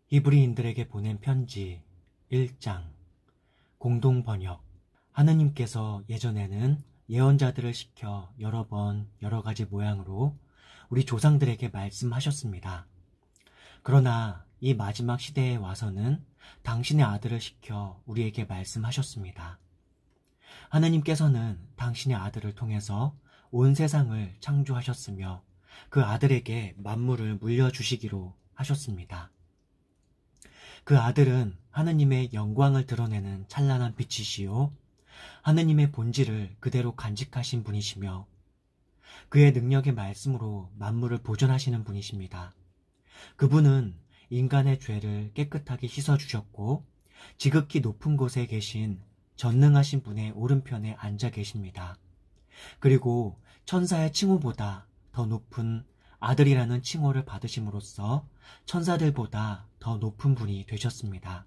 히브리인들에게 보낸 편지 1장 공동 번역. 하느님께서 예전에는 예언자들을 시켜 여러 번 여러 가지 모양으로 우리 조상들에게 말씀하셨습니다. 그러나 이 마지막 시대에 와서는 당신의 아들을 시켜 우리에게 말씀하셨습니다. 하느님께서는 당신의 아들을 통해서 온 세상을 창조하셨으며 그 아들에게 만물을 물려주시기로 하셨습니다. 그 아들은 하느님의 영광을 드러내는 찬란한 빛이시요 하느님의 본질을 그대로 간직하신 분이시며 그의 능력의 말씀으로 만물을 보존하시는 분이십니다. 그분은 인간의 죄를 깨끗하게 씻어주셨고 지극히 높은 곳에 계신 전능하신 분의 오른편에 앉아 계십니다. 그리고 천사의 칭호보다 더 높은 아들이라는 칭호를 받으심으로써 천사들보다 더 높은 분이 되셨습니다.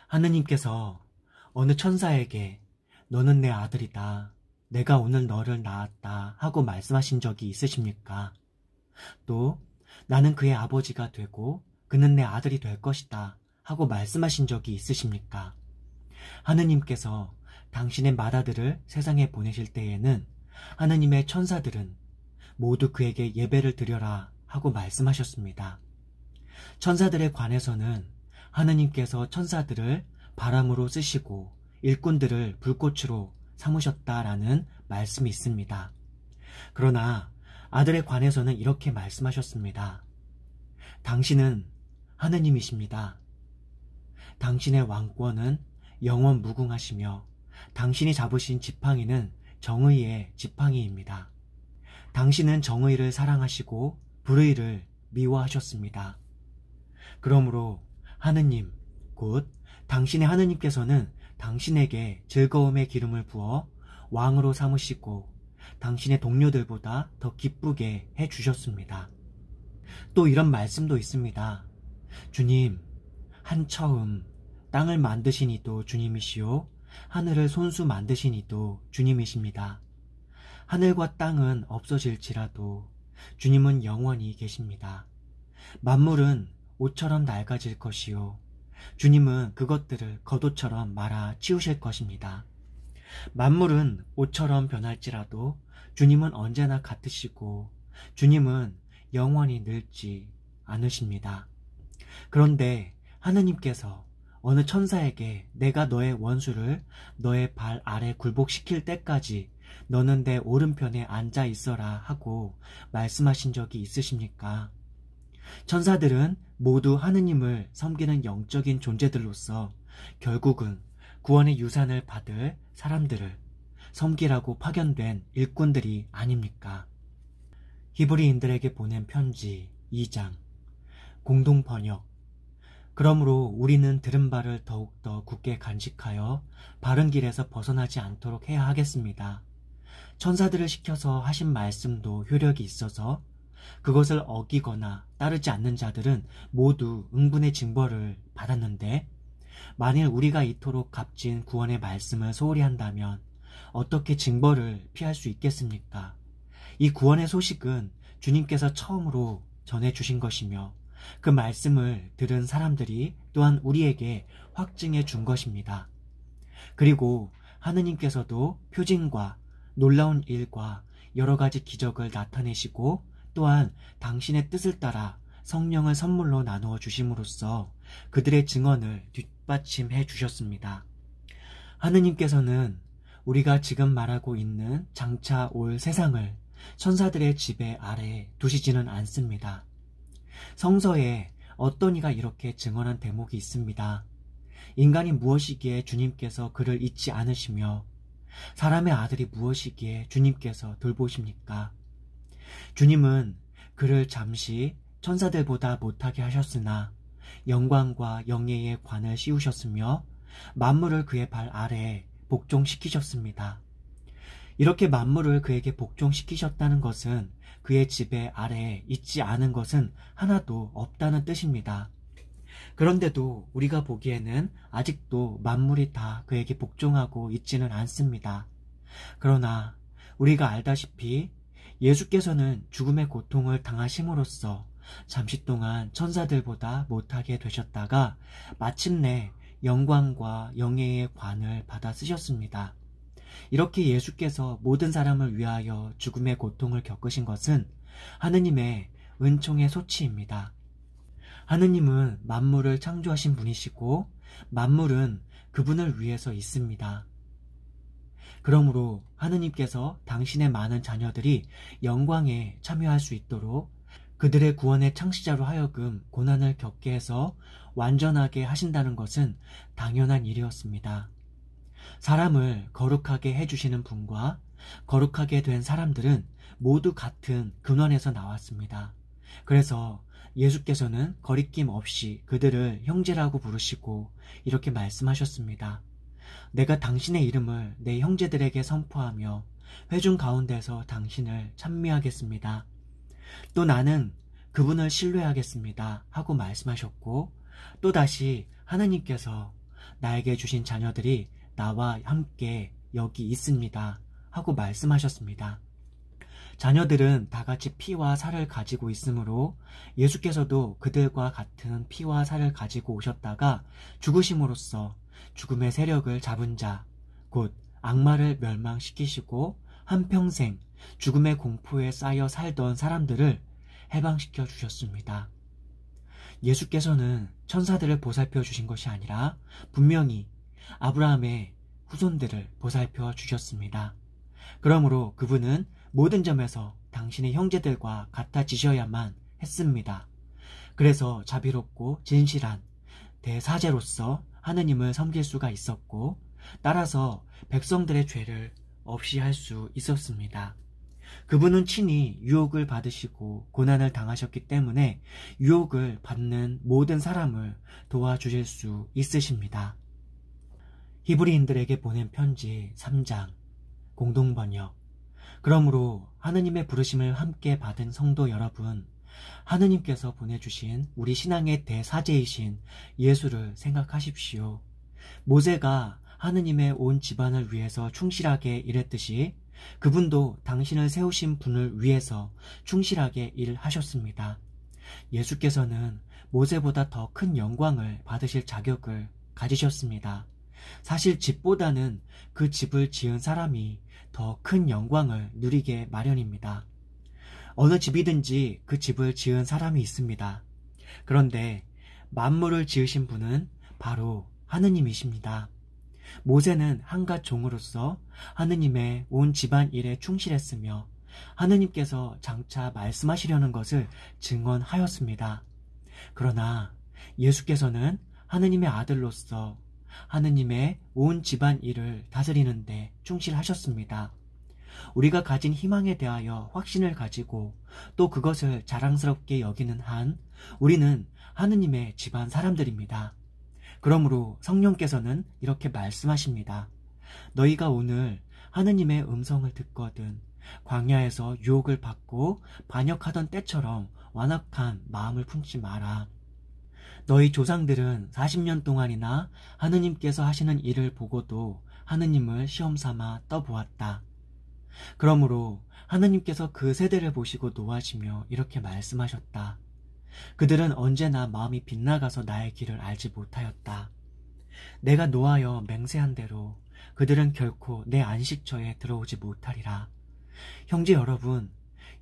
하느님께서 어느 천사에게 너는 내 아들이다, 내가 오늘 너를 낳았다 하고 말씀하신 적이 있으십니까? 또 나는 그의 아버지가 되고 그는 내 아들이 될 것이다 하고 말씀하신 적이 있으십니까? 하느님께서 당신의 맏아들을 세상에 보내실 때에는 하느님의 천사들은 모두 그에게 예배를 드려라 하고 말씀하셨습니다. 천사들에 관해서는 하느님께서 천사들을 바람으로 쓰시고 일꾼들을 불꽃으로 삼으셨다라는 말씀이 있습니다. 그러나 아들에 관해서는 이렇게 말씀하셨습니다. 당신은 하느님이십니다. 당신의 왕권은 영원 무궁하시며 당신이 잡으신 지팡이는 정의의 지팡이입니다. 당신은 정의를 사랑하시고 불의를 미워하셨습니다. 그러므로 하느님, 곧 당신의 하느님께서는 당신에게 즐거움의 기름을 부어 왕으로 삼으시고 당신의 동료들보다 더 기쁘게 해주셨습니다. 또 이런 말씀도 있습니다. 주님, 한 처음 땅을 만드신 이도 주님이시요 하늘을 손수 만드신 이도 주님이십니다. 하늘과 땅은 없어질지라도 주님은 영원히 계십니다. 만물은 옷처럼 낡아질 것이요 주님은 그것들을 겉옷처럼 말아 치우실 것입니다. 만물은 옷처럼 변할지라도 주님은 언제나 같으시고 주님은 영원히 늙지 않으십니다. 그런데 하느님께서 어느 천사에게 내가 너의 원수를 너의 발 아래 굴복시킬 때까지 너는 내 오른편에 앉아 있어라 하고 말씀하신 적이 있으십니까? 천사들은 모두 하느님을 섬기는 영적인 존재들로서 결국은 구원의 유산을 받을 사람들을 섬기라고 파견된 일꾼들이 아닙니까? 히브리인들에게 보낸 편지 2장 공동 번역. 그러므로 우리는 들은 바를 더욱더 굳게 간직하여 바른 길에서 벗어나지 않도록 해야 하겠습니다. 천사들을 시켜서 하신 말씀도 효력이 있어서 그것을 어기거나 따르지 않는 자들은 모두 응분의 징벌을 받았는데 만일 우리가 이토록 값진 구원의 말씀을 소홀히 한다면 어떻게 징벌을 피할 수 있겠습니까? 이 구원의 소식은 주님께서 처음으로 전해주신 것이며 그 말씀을 들은 사람들이 또한 우리에게 확증해 준 것입니다. 그리고 하느님께서도 표징과 놀라운 일과 여러 가지 기적을 나타내시고 또한 당신의 뜻을 따라 성령을 선물로 나누어 주심으로써 그들의 증언을 뒷받침해 주셨습니다. 하느님께서는 우리가 지금 말하고 있는 장차 올 세상을 천사들의 지배 아래에 두시지는 않습니다. 성서에 어떤 이가 이렇게 증언한 대목이 있습니다. 인간이 무엇이기에 주님께서 그를 잊지 않으시며 사람의 아들이 무엇이기에 주님께서 돌보십니까? 주님은 그를 잠시 천사들보다 못하게 하셨으나 영광과 영예의 관을 씌우셨으며 만물을 그의 발 아래에 복종시키셨습니다. 이렇게 만물을 그에게 복종시키셨다는 것은 그의 지배 아래에 있지 않은 것은 하나도 없다는 뜻입니다. 그런데도 우리가 보기에는 아직도 만물이 다 그에게 복종하고 있지는 않습니다. 그러나 우리가 알다시피 예수께서는 죽음의 고통을 당하심으로써 잠시 동안 천사들보다 못하게 되셨다가 마침내 영광과 영예의 관을 받아 쓰셨습니다. 이렇게 예수께서 모든 사람을 위하여 죽음의 고통을 겪으신 것은 하느님의 은총의 소치입니다. 하느님은 만물을 창조하신 분이시고 만물은 그분을 위해서 있습니다. 그러므로 하느님께서 당신의 많은 자녀들이 영광에 참여할 수 있도록 그들의 구원의 창시자로 하여금 고난을 겪게 해서 완전하게 하신다는 것은 당연한 일이었습니다. 사람을 거룩하게 해주시는 분과 거룩하게 된 사람들은 모두 같은 근원에서 나왔습니다. 그래서 예수께서는 거리낌 없이 그들을 형제라고 부르시고 이렇게 말씀하셨습니다. 내가 당신의 이름을 내 형제들에게 선포하며 회중 가운데서 당신을 찬미하겠습니다. 또 나는 그분을 신뢰하겠습니다 하고 말씀하셨고, 또다시 하느님께서 나에게 주신 자녀들이 나와 함께 여기 있습니다 하고 말씀하셨습니다. 자녀들은 다 같이 피와 살을 가지고 있으므로 예수께서도 그들과 같은 피와 살을 가지고 오셨다가 죽으심으로써 죽음의 세력을 잡은 자, 곧 악마를 멸망시키시고 한평생 죽음의 공포에 쌓여 살던 사람들을 해방시켜 주셨습니다. 예수께서는 천사들을 보살펴 주신 것이 아니라 분명히 아브라함의 후손들을 보살펴 주셨습니다. 그러므로 그분은 모든 점에서 당신의 형제들과 같아지셔야만 했습니다. 그래서 자비롭고 진실한 대사제로서 하느님을 섬길 수가 있었고, 따라서 백성들의 죄를 없이 할 수 있었습니다. 그분은 친히 유혹을 받으시고 고난을 당하셨기 때문에 유혹을 받는 모든 사람을 도와주실 수 있으십니다. 히브리인들에게 보낸 편지 3장 공동번역. 그러므로 하느님의 부르심을 함께 받은 성도 여러분, 하느님께서 보내주신 우리 신앙의 대사제이신 예수를 생각하십시오. 모세가 하느님의 온 집안을 위해서 충실하게 일했듯이 그분도 당신을 세우신 분을 위해서 충실하게 일하셨습니다. 예수께서는 모세보다 더 큰 영광을 받으실 자격을 가지셨습니다. 사실 집보다는 그 집을 지은 사람이 더 큰 영광을 누리게 마련입니다. 어느 집이든지 그 집을 지은 사람이 있습니다. 그런데 만물을 지으신 분은 바로 하느님이십니다. 모세는 한갓 종으로서 하느님의 온 집안 일에 충실했으며 하느님께서 장차 말씀하시려는 것을 증언하였습니다. 그러나 예수께서는 하느님의 아들로서 하느님의 온 집안 일을 다스리는데 충실하셨습니다. 우리가 가진 희망에 대하여 확신을 가지고 또 그것을 자랑스럽게 여기는 한 우리는 하느님의 집안 사람들입니다. 그러므로 성령께서는 이렇게 말씀하십니다. 너희가 오늘 하느님의 음성을 듣거든 광야에서 유혹을 받고 반역하던 때처럼 완악한 마음을 품지 마라. 너희 조상들은 40년 동안이나 하느님께서 하시는 일을 보고도 하느님을 시험삼아 떠보았다. 그러므로 하느님께서 그 세대를 보시고 노하시며 이렇게 말씀하셨다. 그들은 언제나 마음이 빗나가서 나의 길을 알지 못하였다. 내가 노하여 맹세한 대로 그들은 결코 내 안식처에 들어오지 못하리라. 형제 여러분,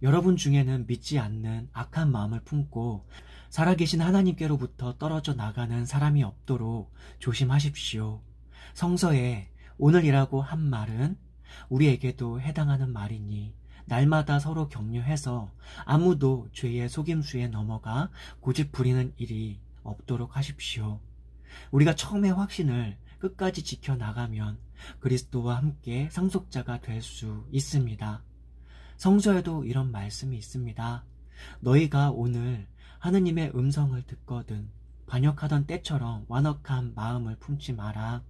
여러분 중에는 믿지 않는 악한 마음을 품고 살아계신 하나님께로부터 떨어져 나가는 사람이 없도록 조심하십시오. 성서에 오늘이라고 한 말은 우리에게도 해당하는 말이니 날마다 서로 격려해서 아무도 죄의 속임수에 넘어가 고집 부리는 일이 없도록 하십시오. 우리가 처음의 확신을 끝까지 지켜나가면 그리스도와 함께 상속자가 될 수 있습니다. 성서에도 이런 말씀이 있습니다. 너희가 오늘 하느님의 음성을 듣거든 반역하던 때처럼 완악한 마음을 품지 마라.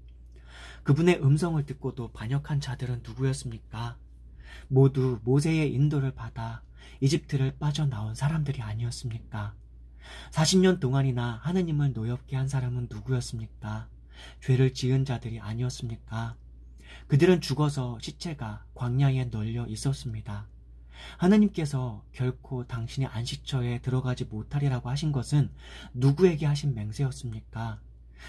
그분의 음성을 듣고도 반역한 자들은 누구였습니까? 모두 모세의 인도를 받아 이집트를 빠져나온 사람들이 아니었습니까? 40년 동안이나 하느님을 노엽게 한 사람은 누구였습니까? 죄를 지은 자들이 아니었습니까? 그들은 죽어서 시체가 광야에 널려 있었습니다. 하느님께서 결코 당신의 안식처에 들어가지 못하리라고 하신 것은 누구에게 하신 맹세였습니까?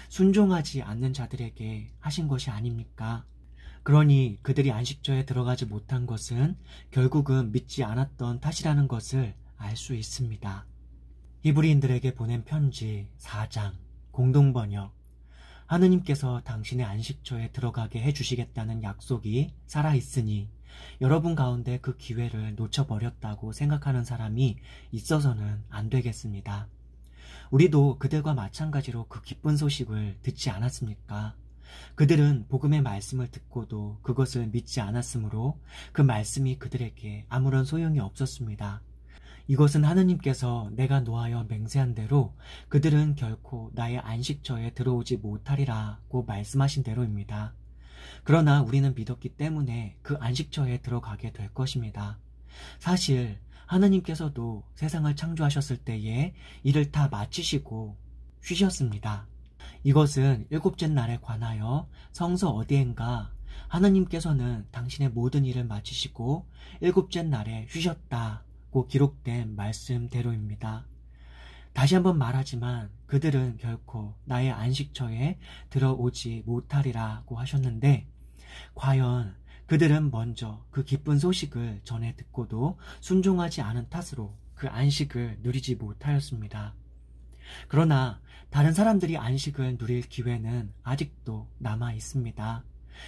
순종하지 않는 자들에게 하신 것이 아닙니까? 그러니 그들이 안식처에 들어가지 못한 것은 결국은 믿지 않았던 탓이라는 것을 알 수 있습니다. 히브리인들에게 보낸 편지 4장 공동번역. 하느님께서 당신의 안식처에 들어가게 해주시겠다는 약속이 살아있으니 여러분 가운데 그 기회를 놓쳐버렸다고 생각하는 사람이 있어서는 안 되겠습니다. 우리도 그들과 마찬가지로 그 기쁜 소식을 듣지 않았습니까? 그들은 복음의 말씀을 듣고도 그것을 믿지 않았으므로 그 말씀이 그들에게 아무런 소용이 없었습니다. 이것은 하느님께서 내가 노하여 맹세한 대로 그들은 결코 나의 안식처에 들어오지 못하리라고 말씀하신 대로입니다. 그러나 우리는 믿었기 때문에 그 안식처에 들어가게 될 것입니다. 사실 하느님께서도 세상을 창조하셨을 때에 일을 다 마치시고 쉬셨습니다. 이것은 일곱째 날에 관하여 성서 어디엔가 하느님께서는 당신의 모든 일을 마치시고 일곱째 날에 쉬셨다고 기록된 말씀대로입니다. 다시 한번 말하지만 그들은 결코 나의 안식처에 들어오지 못하리라고 하셨는데 과연 그들은 먼저 그 기쁜 소식을 전해 듣고도 순종하지 않은 탓으로 그 안식을 누리지 못하였습니다. 그러나 다른 사람들이 안식을 누릴 기회는 아직도 남아 있습니다.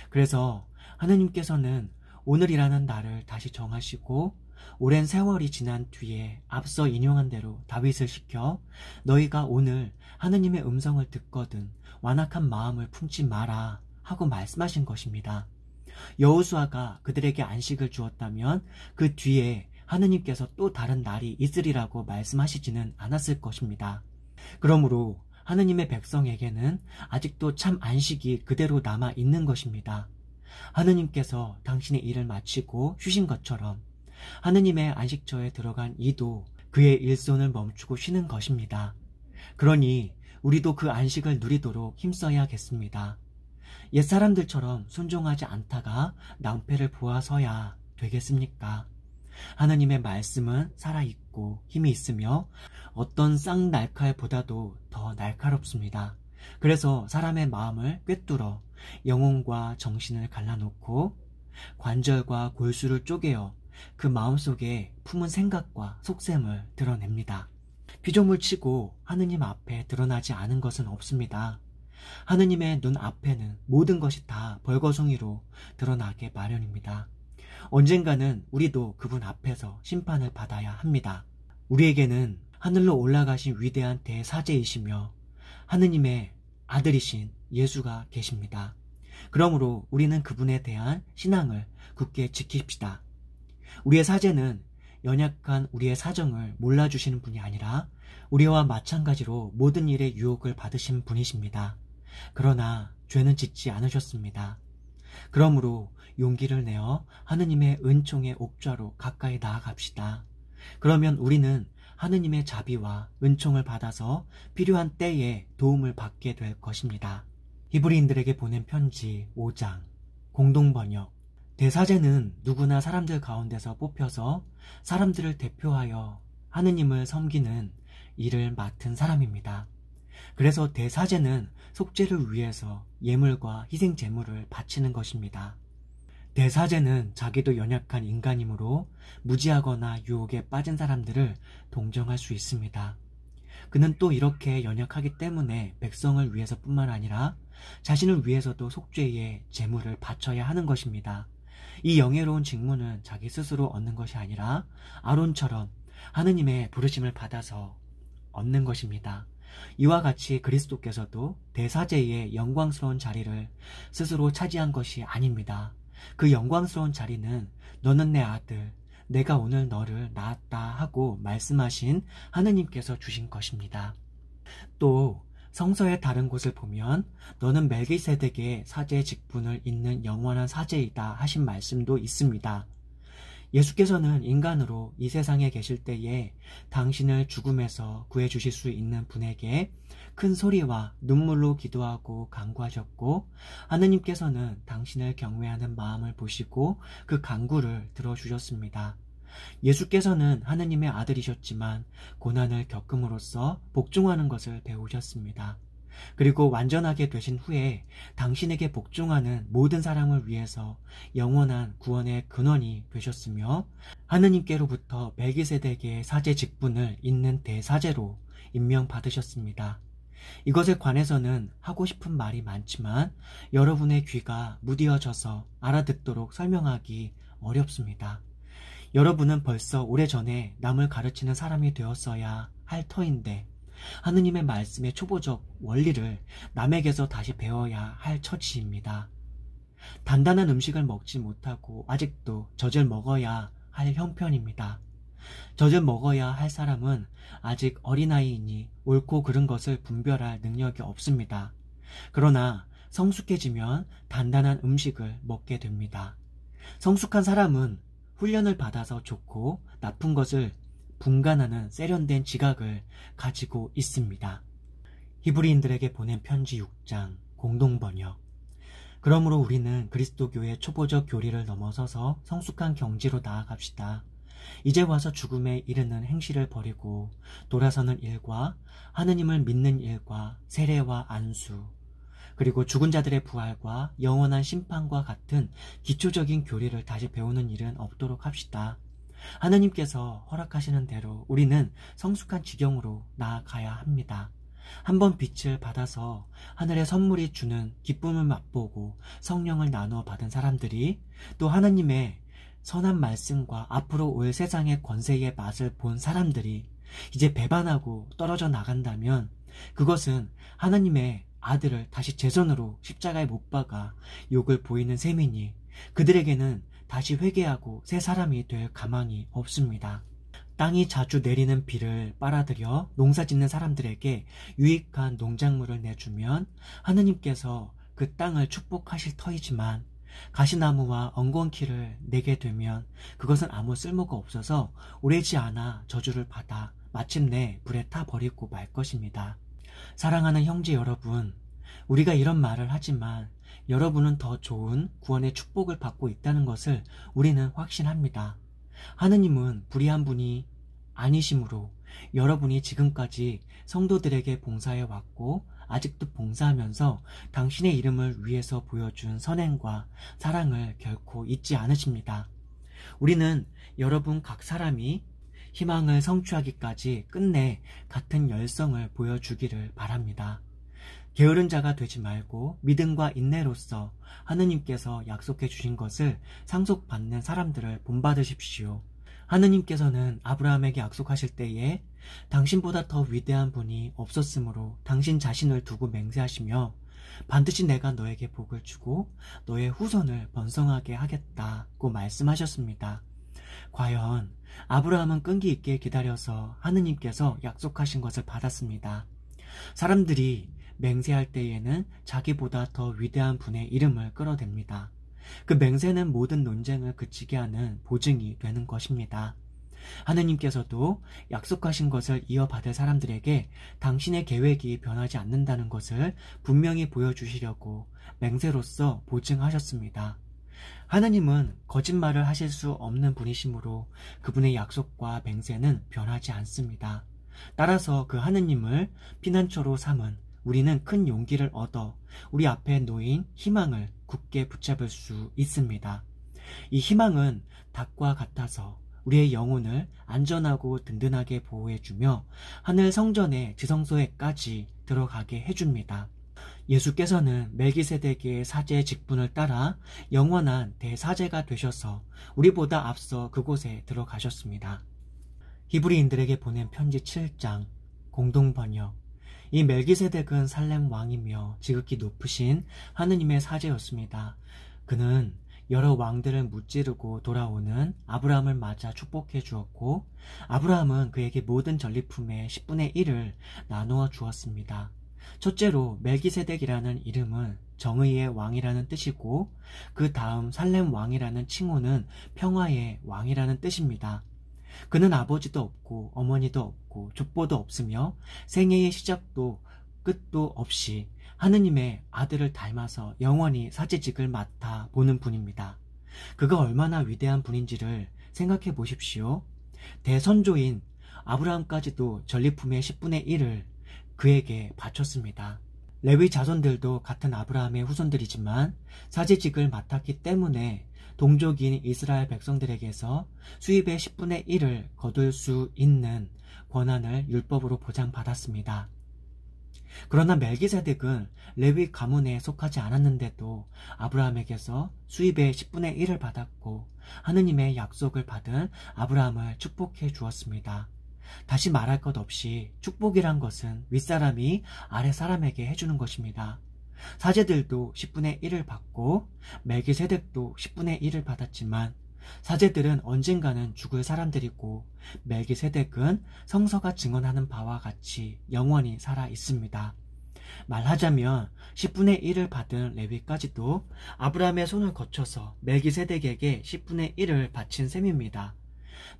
그래서 하느님께서는 오늘이라는 날을 다시 정하시고 오랜 세월이 지난 뒤에 앞서 인용한 대로 다윗을 시켜 너희가 오늘 하느님의 음성을 듣거든 완악한 마음을 품지 마라 하고 말씀하신 것입니다. 여호수아가 그들에게 안식을 주었다면 그 뒤에 하느님께서 또 다른 날이 있으리라고 말씀하시지는 않았을 것입니다. 그러므로 하느님의 백성에게는 아직도 참 안식이 그대로 남아 있는 것입니다. 하느님께서 당신의 일을 마치고 쉬신 것처럼 하느님의 안식처에 들어간 이도 그의 일손을 멈추고 쉬는 것입니다. 그러니 우리도 그 안식을 누리도록 힘써야겠습니다. 옛사람들처럼 순종하지 않다가 낭패를 보아서야 되겠습니까? 하느님의 말씀은 살아있고 힘이 있으며 어떤 쌍날칼보다도 더 날카롭습니다. 그래서 사람의 마음을 꿰뚫어 영혼과 정신을 갈라놓고 관절과 골수를 쪼개어 그 마음속에 품은 생각과 속셈을 드러냅니다. 피조물 치고 하느님 앞에 드러나지 않은 것은 없습니다. 하느님의 눈 앞에는 모든 것이 다 벌거숭이로 드러나게 마련입니다. 언젠가는 우리도 그분 앞에서 심판을 받아야 합니다. 우리에게는 하늘로 올라가신 위대한 대사제이시며 하느님의 아들이신 예수가 계십니다. 그러므로 우리는 그분에 대한 신앙을 굳게 지킵시다. 우리의 사제는 연약한 우리의 사정을 몰라주시는 분이 아니라 우리와 마찬가지로 모든 일에 유혹을 받으신 분이십니다. 그러나 죄는 짓지 않으셨습니다. 그러므로 용기를 내어 하느님의 은총의 옥좌로 가까이 나아갑시다. 그러면 우리는 하느님의 자비와 은총을 받아서 필요한 때에 도움을 받게 될 것입니다. 히브리인들에게 보낸 편지 5장 공동번역. 대사제는 누구나 사람들 가운데서 뽑혀서 사람들을 대표하여 하느님을 섬기는 일을 맡은 사람입니다. 그래서 대사제는 속죄를 위해서 예물과 희생 제물을 바치는 것입니다. 대사제는 자기도 연약한 인간이므로 무지하거나 유혹에 빠진 사람들을 동정할 수 있습니다. 그는 또 이렇게 연약하기 때문에 백성을 위해서뿐만 아니라 자신을 위해서도 속죄의 제물을 바쳐야 하는 것입니다. 이 영예로운 직무는 자기 스스로 얻는 것이 아니라 아론처럼 하느님의 부르심을 받아서 얻는 것입니다. 이와 같이 그리스도께서도 대사제의 영광스러운 자리를 스스로 차지한 것이 아닙니다. 그 영광스러운 자리는 너는 내 아들, 내가 오늘 너를 낳았다 하고 말씀하신 하느님께서 주신 것입니다. 또 성서의 다른 곳을 보면 너는 멜기세덱의 사제 직분을 잇는 영원한 사제이다 하신 말씀도 있습니다. 예수께서는 인간으로 이 세상에 계실 때에 당신을 죽음에서 구해주실 수 있는 분에게 큰 소리와 눈물로 기도하고 간구하셨고 하느님께서는 당신을 경외하는 마음을 보시고 그 간구를 들어주셨습니다. 예수께서는 하느님의 아들이셨지만 고난을 겪음으로써 복종하는 것을 배우셨습니다. 그리고 완전하게 되신 후에 당신에게 복종하는 모든 사람을 위해서 영원한 구원의 근원이 되셨으며 하느님께로부터 멜기세덱의 사제 직분을 잇는 대사제로 임명받으셨습니다. 이것에 관해서는 하고 싶은 말이 많지만 여러분의 귀가 무디어져서 알아듣도록 설명하기 어렵습니다. 여러분은 벌써 오래전에 남을 가르치는 사람이 되었어야 할 터인데 하느님의 말씀의 초보적 원리를 남에게서 다시 배워야 할 처지입니다. 단단한 음식을 먹지 못하고 아직도 젖을 먹어야 할 형편입니다. 젖을 먹어야 할 사람은 아직 어린아이이니 옳고 그른 것을 분별할 능력이 없습니다. 그러나 성숙해지면 단단한 음식을 먹게 됩니다. 성숙한 사람은 훈련을 받아서 좋고 나쁜 것을 분간하는 세련된 지각을 가지고 있습니다. 히브리인들에게 보낸 편지 6장 공동번역. 그러므로 우리는 그리스도교의 초보적 교리를 넘어서서 성숙한 경지로 나아갑시다. 이제 와서 죽음에 이르는 행실을 버리고 돌아서는 일과 하느님을 믿는 일과 세례와 안수, 그리고 죽은 자들의 부활과 영원한 심판과 같은 기초적인 교리를 다시 배우는 일은 없도록 합시다. 하느님께서 허락하시는 대로 우리는 성숙한 지경으로 나아가야 합니다. 한번 빛을 받아서 하늘의 선물이 주는 기쁨을 맛보고 성령을 나누어 받은 사람들이 또 하나님의 선한 말씀과 앞으로 올 세상의 권세의 맛을 본 사람들이 이제 배반하고 떨어져 나간다면 그것은 하나님의 아들을 다시 제 손으로 십자가에 못 박아 욕을 보이는 셈이니 그들에게는 다시 회개하고 새 사람이 될 가망이 없습니다. 땅이 자주 내리는 비를 빨아들여 농사짓는 사람들에게 유익한 농작물을 내주면 하느님께서 그 땅을 축복하실 터이지만 가시나무와 엉겅퀴를 내게 되면 그것은 아무 쓸모가 없어서 오래지 않아 저주를 받아 마침내 불에 타버리고 말 것입니다. 사랑하는 형제 여러분, 우리가 이런 말을 하지만 여러분은 더 좋은 구원의 축복을 받고 있다는 것을 우리는 확신합니다. 하느님은 불의한 분이 아니시므로 여러분이 지금까지 성도들에게 봉사해 왔고 아직도 봉사하면서 당신의 이름을 위해서 보여준 선행과 사랑을 결코 잊지 않으십니다. 우리는 여러분 각 사람이 희망을 성취하기까지 끝내 같은 열성을 보여주기를 바랍니다. 게으른 자가 되지 말고 믿음과 인내로서 하느님께서 약속해 주신 것을 상속받는 사람들을 본받으십시오. 하느님께서는 아브라함에게 약속하실 때에 당신보다 더 위대한 분이 없었으므로 당신 자신을 두고 맹세하시며 반드시 내가 너에게 복을 주고 너의 후손을 번성하게 하겠다고 말씀하셨습니다. 과연 아브라함은 끈기 있게 기다려서 하느님께서 약속하신 것을 받았습니다. 사람들이 맹세할 때에는 자기보다 더 위대한 분의 이름을 끌어댑니다. 그 맹세는 모든 논쟁을 그치게 하는 보증이 되는 것입니다. 하느님께서도 약속하신 것을 이어받을 사람들에게 당신의 계획이 변하지 않는다는 것을 분명히 보여주시려고 맹세로서 보증하셨습니다. 하느님은 거짓말을 하실 수 없는 분이시므로 그분의 약속과 맹세는 변하지 않습니다. 따라서 그 하느님을 피난처로 삼은 우리는 큰 용기를 얻어 우리 앞에 놓인 희망을 굳게 붙잡을 수 있습니다. 이 희망은 닭과 같아서 우리의 영혼을 안전하고 든든하게 보호해주며 하늘 성전의 지성소에까지 들어가게 해줍니다. 예수께서는 멜기세덱의 사제 직분을 따라 영원한 대사제가 되셔서 우리보다 앞서 그곳에 들어가셨습니다. 히브리인들에게 보낸 편지 7장 공동번역. 이 멜기세덱은 살렘 왕이며 지극히 높으신 하느님의 사제였습니다. 그는 여러 왕들을 무찌르고 돌아오는 아브라함을 맞아 축복해 주었고 아브라함은 그에게 모든 전리품의 10분의 1을 나누어 주었습니다. 첫째로 멜기세덱이라는 이름은 정의의 왕이라는 뜻이고 그 다음 살렘 왕이라는 칭호는 평화의 왕이라는 뜻입니다. 그는 아버지도 없고 어머니도 없고 족보도 없으며 생애의 시작도 끝도 없이 하느님의 아들을 닮아서 영원히 사제직을 맡아 보는 분입니다. 그가 얼마나 위대한 분인지를 생각해 보십시오. 대선조인 아브라함까지도 전리품의 10분의 1을 그에게 바쳤습니다. 레위 자손들도 같은 아브라함의 후손들이지만 사제직을 맡았기 때문에 동족인 이스라엘 백성들에게서 수입의 10분의 1을 거둘 수 있는 권한을 율법으로 보장받았습니다. 그러나 멜기세덱은 레위 가문에 속하지 않았는데도 아브라함에게서 수입의 10분의 1을 받았고 하느님의 약속을 받은 아브라함을 축복해 주었습니다. 다시 말할 것 없이 축복이란 것은 윗사람이 아랫사람에게 해주는 것입니다. 사제들도 10분의 1을 받고 멜기세덱도 10분의 1을 받았지만 사제들은 언젠가는 죽을 사람들이고 멜기세덱은 성서가 증언하는 바와 같이 영원히 살아 있습니다. 말하자면 10분의 1을 받은 레위까지도 아브라함의 손을 거쳐서 멜기세덱에게 10분의 1을 바친 셈입니다.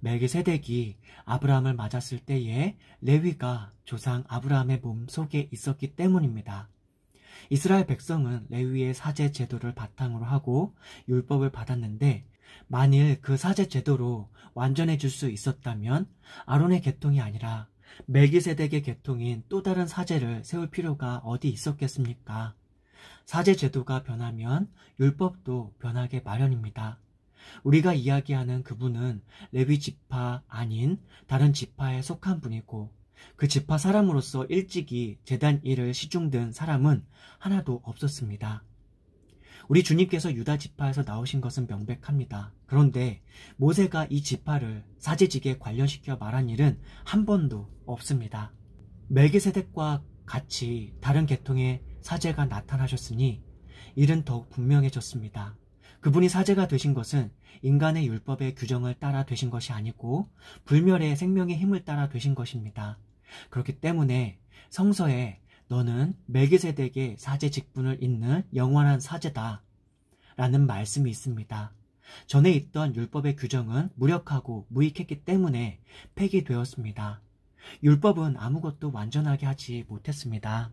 멜기세덱이 아브라함을 맞았을 때에 레위가 조상 아브라함의 몸속에 있었기 때문입니다. 이스라엘 백성은 레위의 사제 제도를 바탕으로 하고 율법을 받았는데 만일 그 사제 제도로 완전해질 수 있었다면 아론의 계통이 아니라 멜기세덱의 계통인 또 다른 사제를 세울 필요가 어디 있었겠습니까? 사제 제도가 변하면 율법도 변하게 마련입니다. 우리가 이야기하는 그분은 레위 지파 아닌 다른 지파에 속한 분이고 그 지파 사람으로서 일찍이 제단 일을 시중든 사람은 하나도 없었습니다. 우리 주님께서 유다 지파에서 나오신 것은 명백합니다. 그런데 모세가 이 지파를 사제직에 관련시켜 말한 일은 한 번도 없습니다. 멜기세덱과 같이 다른 계통의 사제가 나타나셨으니 일은 더욱 분명해졌습니다. 그분이 사제가 되신 것은 인간의 율법의 규정을 따라 되신 것이 아니고 불멸의 생명의 힘을 따라 되신 것입니다. 그렇기 때문에 성서에 너는 멜기세덱의 사제 직분을 잇는 영원한 사제다 라는 말씀이 있습니다. 전에 있던 율법의 규정은 무력하고 무익했기 때문에 폐기되었습니다. 율법은 아무것도 완전하게 하지 못했습니다.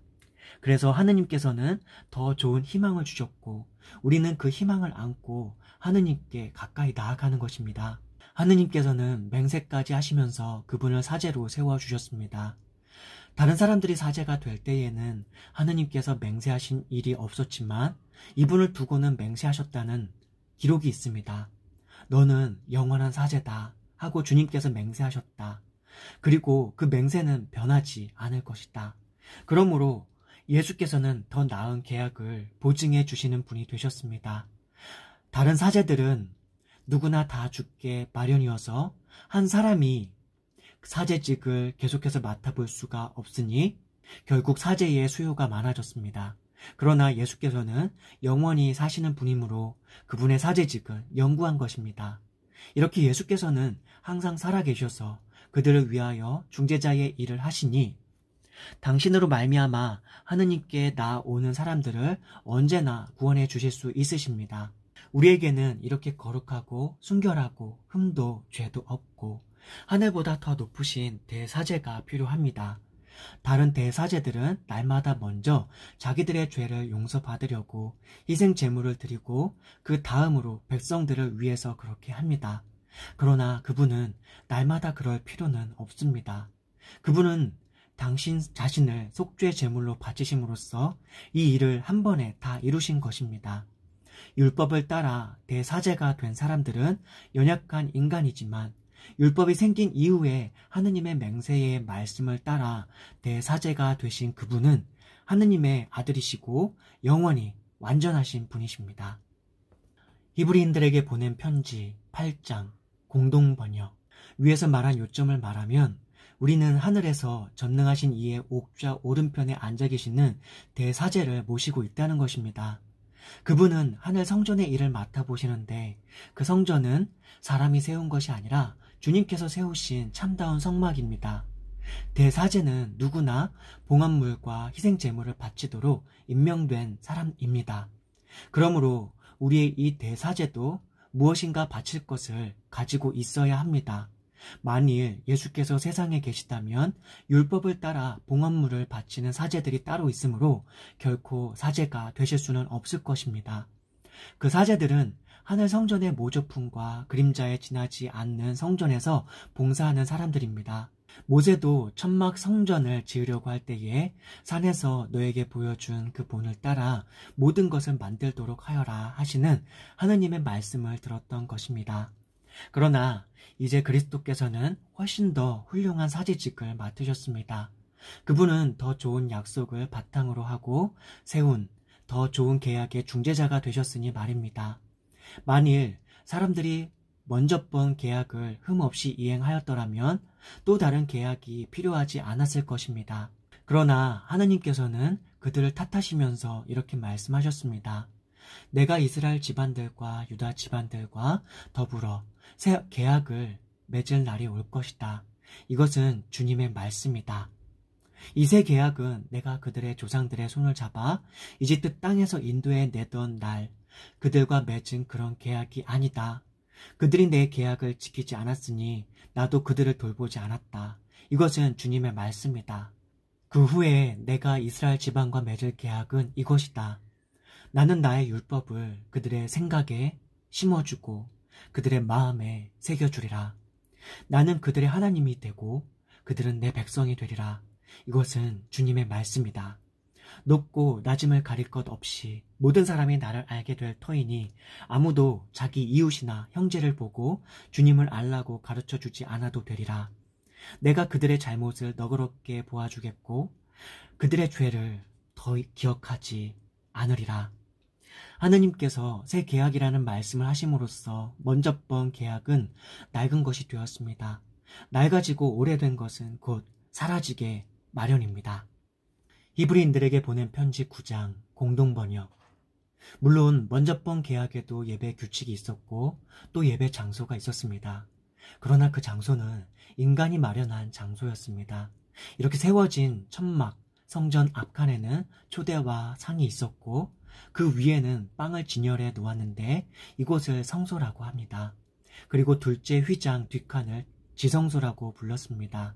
그래서 하느님께서는 더 좋은 희망을 주셨고 우리는 그 희망을 안고 하느님께 가까이 나아가는 것입니다. 하느님께서는 맹세까지 하시면서 그분을 사제로 세워주셨습니다. 다른 사람들이 사제가 될 때에는 하느님께서 맹세하신 일이 없었지만 이분을 두고는 맹세하셨다는 기록이 있습니다. 너는 영원한 사제다 하고 주님께서 맹세하셨다. 그리고 그 맹세는 변하지 않을 것이다. 그러므로 예수께서는 더 나은 계약을 보증해 주시는 분이 되셨습니다. 다른 사제들은 누구나 다 죽게 마련이어서 한 사람이 사제직을 계속해서 맡아볼 수가 없으니 결국 사제의 수요가 많아졌습니다. 그러나 예수께서는 영원히 사시는 분이므로 그분의 사제직은 영구한 것입니다. 이렇게 예수께서는 항상 살아계셔서 그들을 위하여 중재자의 일을 하시니 당신으로 말미암아 하느님께 나오는 사람들을 언제나 구원해 주실 수 있으십니다. 우리에게는 이렇게 거룩하고 순결하고 흠도 죄도 없고 하늘보다 더 높으신 대사제가 필요합니다. 다른 대사제들은 날마다 먼저 자기들의 죄를 용서받으려고 희생 제물을 드리고 그 다음으로 백성들을 위해서 그렇게 합니다. 그러나 그분은 날마다 그럴 필요는 없습니다. 그분은 당신 자신을 속죄 제물로 바치심으로써 이 일을 한 번에 다 이루신 것입니다. 율법을 따라 대사제가 된 사람들은 연약한 인간이지만 율법이 생긴 이후에 하느님의 맹세의 말씀을 따라 대사제가 되신 그분은 하느님의 아들이시고 영원히 완전하신 분이십니다. 히브리인들에게 보낸 편지 8장 공동번역. 위에서 말한 요점을 말하면 우리는 하늘에서 전능하신 이의 옥좌 오른편에 앉아 계시는 대사제를 모시고 있다는 것입니다. 그분은 하늘 성전의 일을 맡아보시는데 그 성전은 사람이 세운 것이 아니라 주님께서 세우신 참다운 성막입니다. 대사제는 누구나 봉헌물과 희생제물을 바치도록 임명된 사람입니다. 그러므로 우리의 이 대사제도 무엇인가 바칠 것을 가지고 있어야 합니다. 만일 예수께서 세상에 계시다면 율법을 따라 봉헌물을 바치는 사제들이 따로 있으므로 결코 사제가 되실 수는 없을 것입니다. 그 사제들은 하늘 성전의 모조품과 그림자에 지나지 않는 성전에서 봉사하는 사람들입니다. 모세도 천막 성전을 지으려고 할 때에 산에서 너에게 보여준 그 본을 따라 모든 것을 만들도록 하여라 하시는 하느님의 말씀을 들었던 것입니다. 그러나 이제 그리스도께서는 훨씬 더 훌륭한 사제직을 맡으셨습니다. 그분은 더 좋은 약속을 바탕으로 하고 세운 더 좋은 계약의 중재자가 되셨으니 말입니다. 만일 사람들이 먼저 번 계약을 흠없이 이행하였더라면 또 다른 계약이 필요하지 않았을 것입니다. 그러나 하느님께서는 그들을 탓하시면서 이렇게 말씀하셨습니다. 내가 이스라엘 집안들과 유다 집안들과 더불어 새 계약을 맺을 날이 올 것이다. 이것은 주님의 말씀이다. 이 새 계약은 내가 그들의 조상들의 손을 잡아 이집트 땅에서 인도해 내던 날 그들과 맺은 그런 계약이 아니다. 그들이 내 계약을 지키지 않았으니 나도 그들을 돌보지 않았다. 이것은 주님의 말씀이다. 그 후에 내가 이스라엘 지방과 맺을 계약은 이것이다. 나는 나의 율법을 그들의 생각에 심어주고 그들의 마음에 새겨주리라. 나는 그들의 하나님이 되고 그들은 내 백성이 되리라. 이것은 주님의 말씀이다. 높고 낮음을 가릴 것 없이 모든 사람이 나를 알게 될 터이니 아무도 자기 이웃이나 형제를 보고 주님을 알라고 가르쳐주지 않아도 되리라. 내가 그들의 잘못을 너그럽게 보아주겠고 그들의 죄를 더 기억하지 않으리라. 하느님께서 새 계약이라는 말씀을 하심으로써 먼저 번 계약은 낡은 것이 되었습니다. 낡아지고 오래된 것은 곧 사라지게 마련입니다. 히브리인들에게 보낸 편지 9장 공동번역. 물론 먼저 번 계약에도 예배 규칙이 있었고 또 예배 장소가 있었습니다. 그러나 그 장소는 인간이 마련한 장소였습니다. 이렇게 세워진 천막 성전 앞칸에는 초대와 상이 있었고 그 위에는 빵을 진열해 놓았는데 이곳을 성소라고 합니다. 그리고 둘째 휘장 뒷칸을 지성소라고 불렀습니다.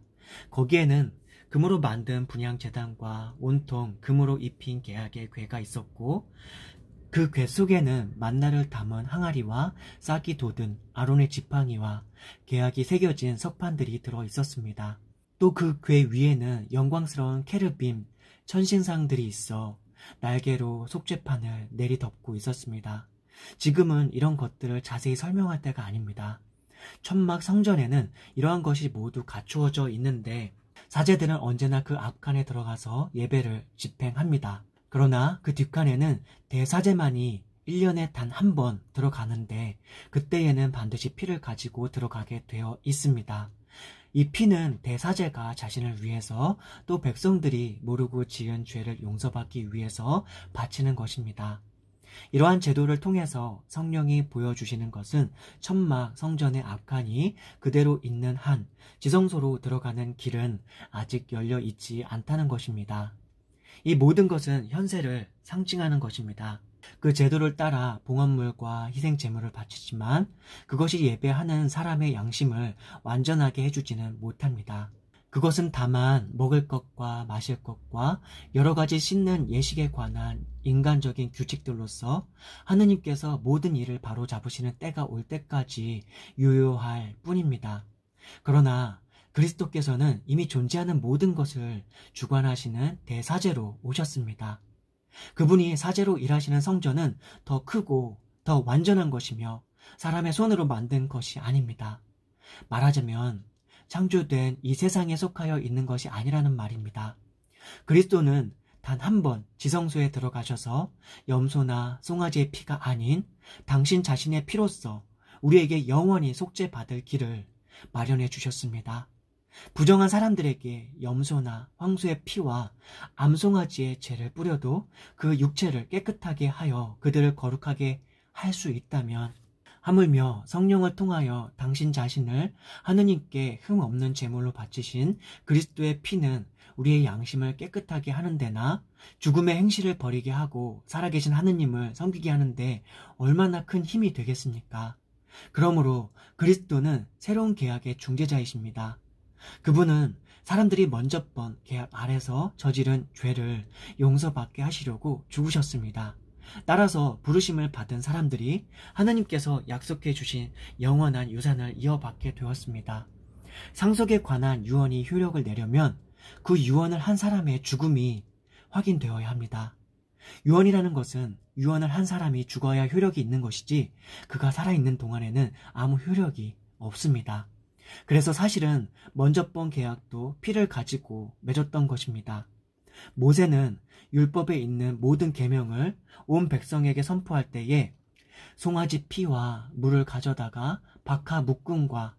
거기에는 금으로 만든 분향제단과 온통 금으로 입힌 계약의 궤가 있었고 그 궤 속에는 만나를 담은 항아리와 싹이 돋은 아론의 지팡이와 계약이 새겨진 석판들이 들어 있었습니다. 또 그 궤 위에는 영광스러운 케르빔 천신상들이 있어 날개로 속죄판을 내리덮고 있었습니다. 지금은 이런 것들을 자세히 설명할 때가 아닙니다. 천막 성전에는 이러한 것이 모두 갖추어져 있는데 사제들은 언제나 그 앞칸에 들어가서 예배를 집행합니다. 그러나 그 뒷칸에는 대사제만이 1년에 단 한 번 들어가는데 그때에는 반드시 피를 가지고 들어가게 되어 있습니다. 이 피는 대사제가 자신을 위해서 또 백성들이 모르고 지은 죄를 용서받기 위해서 바치는 것입니다. 이러한 제도를 통해서 성령이 보여주시는 것은 천막 성전의 앞칸이 그대로 있는 한 지성소로 들어가는 길은 아직 열려 있지 않다는 것입니다. 이 모든 것은 현세를 상징하는 것입니다. 그 제도를 따라 봉헌물과 희생제물을 바치지만 그것이 예배하는 사람의 양심을 완전하게 해주지는 못합니다. 그것은 다만 먹을 것과 마실 것과 여러 가지 씻는 예식에 관한 인간적인 규칙들로서 하느님께서 모든 일을 바로 잡으시는 때가 올 때까지 유효할 뿐입니다. 그러나 그리스도께서는 이미 존재하는 모든 것을 주관하시는 대사제로 오셨습니다. 그분이 사제로 일하시는 성전은 더 크고 더 완전한 것이며 사람의 손으로 만든 것이 아닙니다. 말하자면 창조된 이 세상에 속하여 있는 것이 아니라는 말입니다. 그리스도는 단 한 번 지성소에 들어가셔서 염소나 송아지의 피가 아닌 당신 자신의 피로써 우리에게 영원히 속죄받을 길을 마련해 주셨습니다. 부정한 사람들에게 염소나 황소의 피와 암송아지의 죄를 뿌려도 그 육체를 깨끗하게 하여 그들을 거룩하게 할 수 있다면 하물며 성령을 통하여 당신 자신을 하느님께 흠없는 제물로 바치신 그리스도의 피는 우리의 양심을 깨끗하게 하는 데나 죽음의 행실을 버리게 하고 살아계신 하느님을 섬기게 하는데 얼마나 큰 힘이 되겠습니까? 그러므로 그리스도는 새로운 계약의 중재자이십니다. 그분은 사람들이 먼저 번 계약 아래서 저지른 죄를 용서받게 하시려고 죽으셨습니다. 따라서 부르심을 받은 사람들이 하나님께서 약속해 주신 영원한 유산을 이어받게 되었습니다. 상속에 관한 유언이 효력을 내려면 그 유언을 한 사람의 죽음이 확인되어야 합니다. 유언이라는 것은 유언을 한 사람이 죽어야 효력이 있는 것이지 그가 살아있는 동안에는 아무 효력이 없습니다. 그래서 사실은 먼저 번 계약도 피를 가지고 맺었던 것입니다. 모세는 율법에 있는 모든 계명을 온 백성에게 선포할 때에 송아지 피와 물을 가져다가 박하 묶음과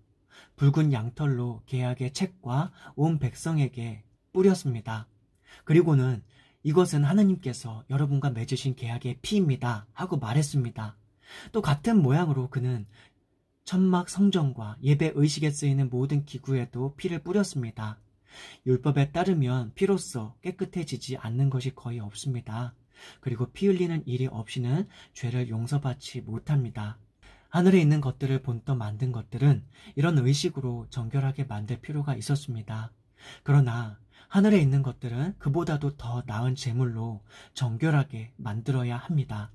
붉은 양털로 계약의 책과 온 백성에게 뿌렸습니다. 그리고는 이것은 하나님께서 여러분과 맺으신 계약의 피입니다 하고 말했습니다. 또 같은 모양으로 그는 천막 성전과 예배 의식에 쓰이는 모든 기구에도 피를 뿌렸습니다. 율법에 따르면 피로써 깨끗해지지 않는 것이 거의 없습니다. 그리고 피 흘리는 일이 없이는 죄를 용서받지 못합니다. 하늘에 있는 것들을 본떠 만든 것들은 이런 의식으로 정결하게 만들 필요가 있었습니다. 그러나 하늘에 있는 것들은 그보다도 더 나은 제물로 정결하게 만들어야 합니다.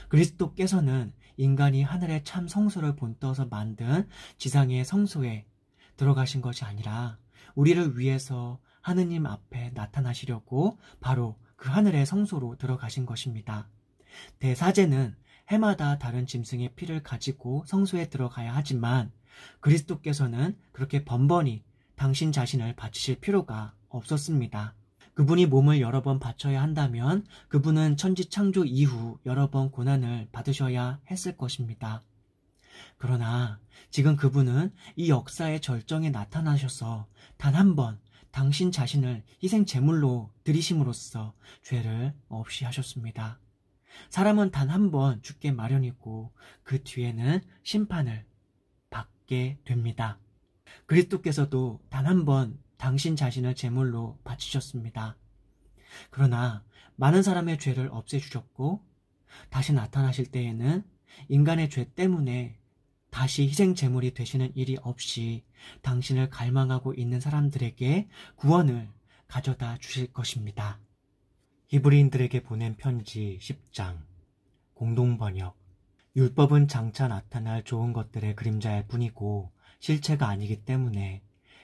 그리스도께서는 인간이 하늘의 참 성소를 본떠서 만든 지상의 성소에 들어가신 것이 아니라 우리를 위해서 하느님 앞에 나타나시려고 바로 그 하늘의 성소로 들어가신 것입니다. 대사제는 해마다 다른 짐승의 피를 가지고 성소에 들어가야 하지만 그리스도께서는 그렇게 번번이 당신 자신을 바치실 필요가 없었습니다. 그분이 몸을 여러 번 바쳐야 한다면 그분은 천지 창조 이후 여러 번 고난을 받으셔야 했을 것입니다. 그러나 지금 그분은 이 역사의 절정에 나타나셔서 단 한 번 당신 자신을 희생 제물로 드리심으로써 죄를 없이 하셨습니다. 사람은 단 한 번 죽게 마련이고 그 뒤에는 심판을 받게 됩니다. 그리스도께서도 단 한 번 당신 자신을 제물로 바치셨습니다. 그러나 많은 사람의 죄를 없애주셨고 다시 나타나실 때에는 인간의 죄 때문에 다시 희생 제물이 되시는 일이 없이 당신을 갈망하고 있는 사람들에게 구원을 가져다 주실 것입니다. 히브리인들에게 보낸 편지 10장 공동번역. 율법은 장차 나타날 좋은 것들의 그림자일 뿐이고 실체가 아니기 때문에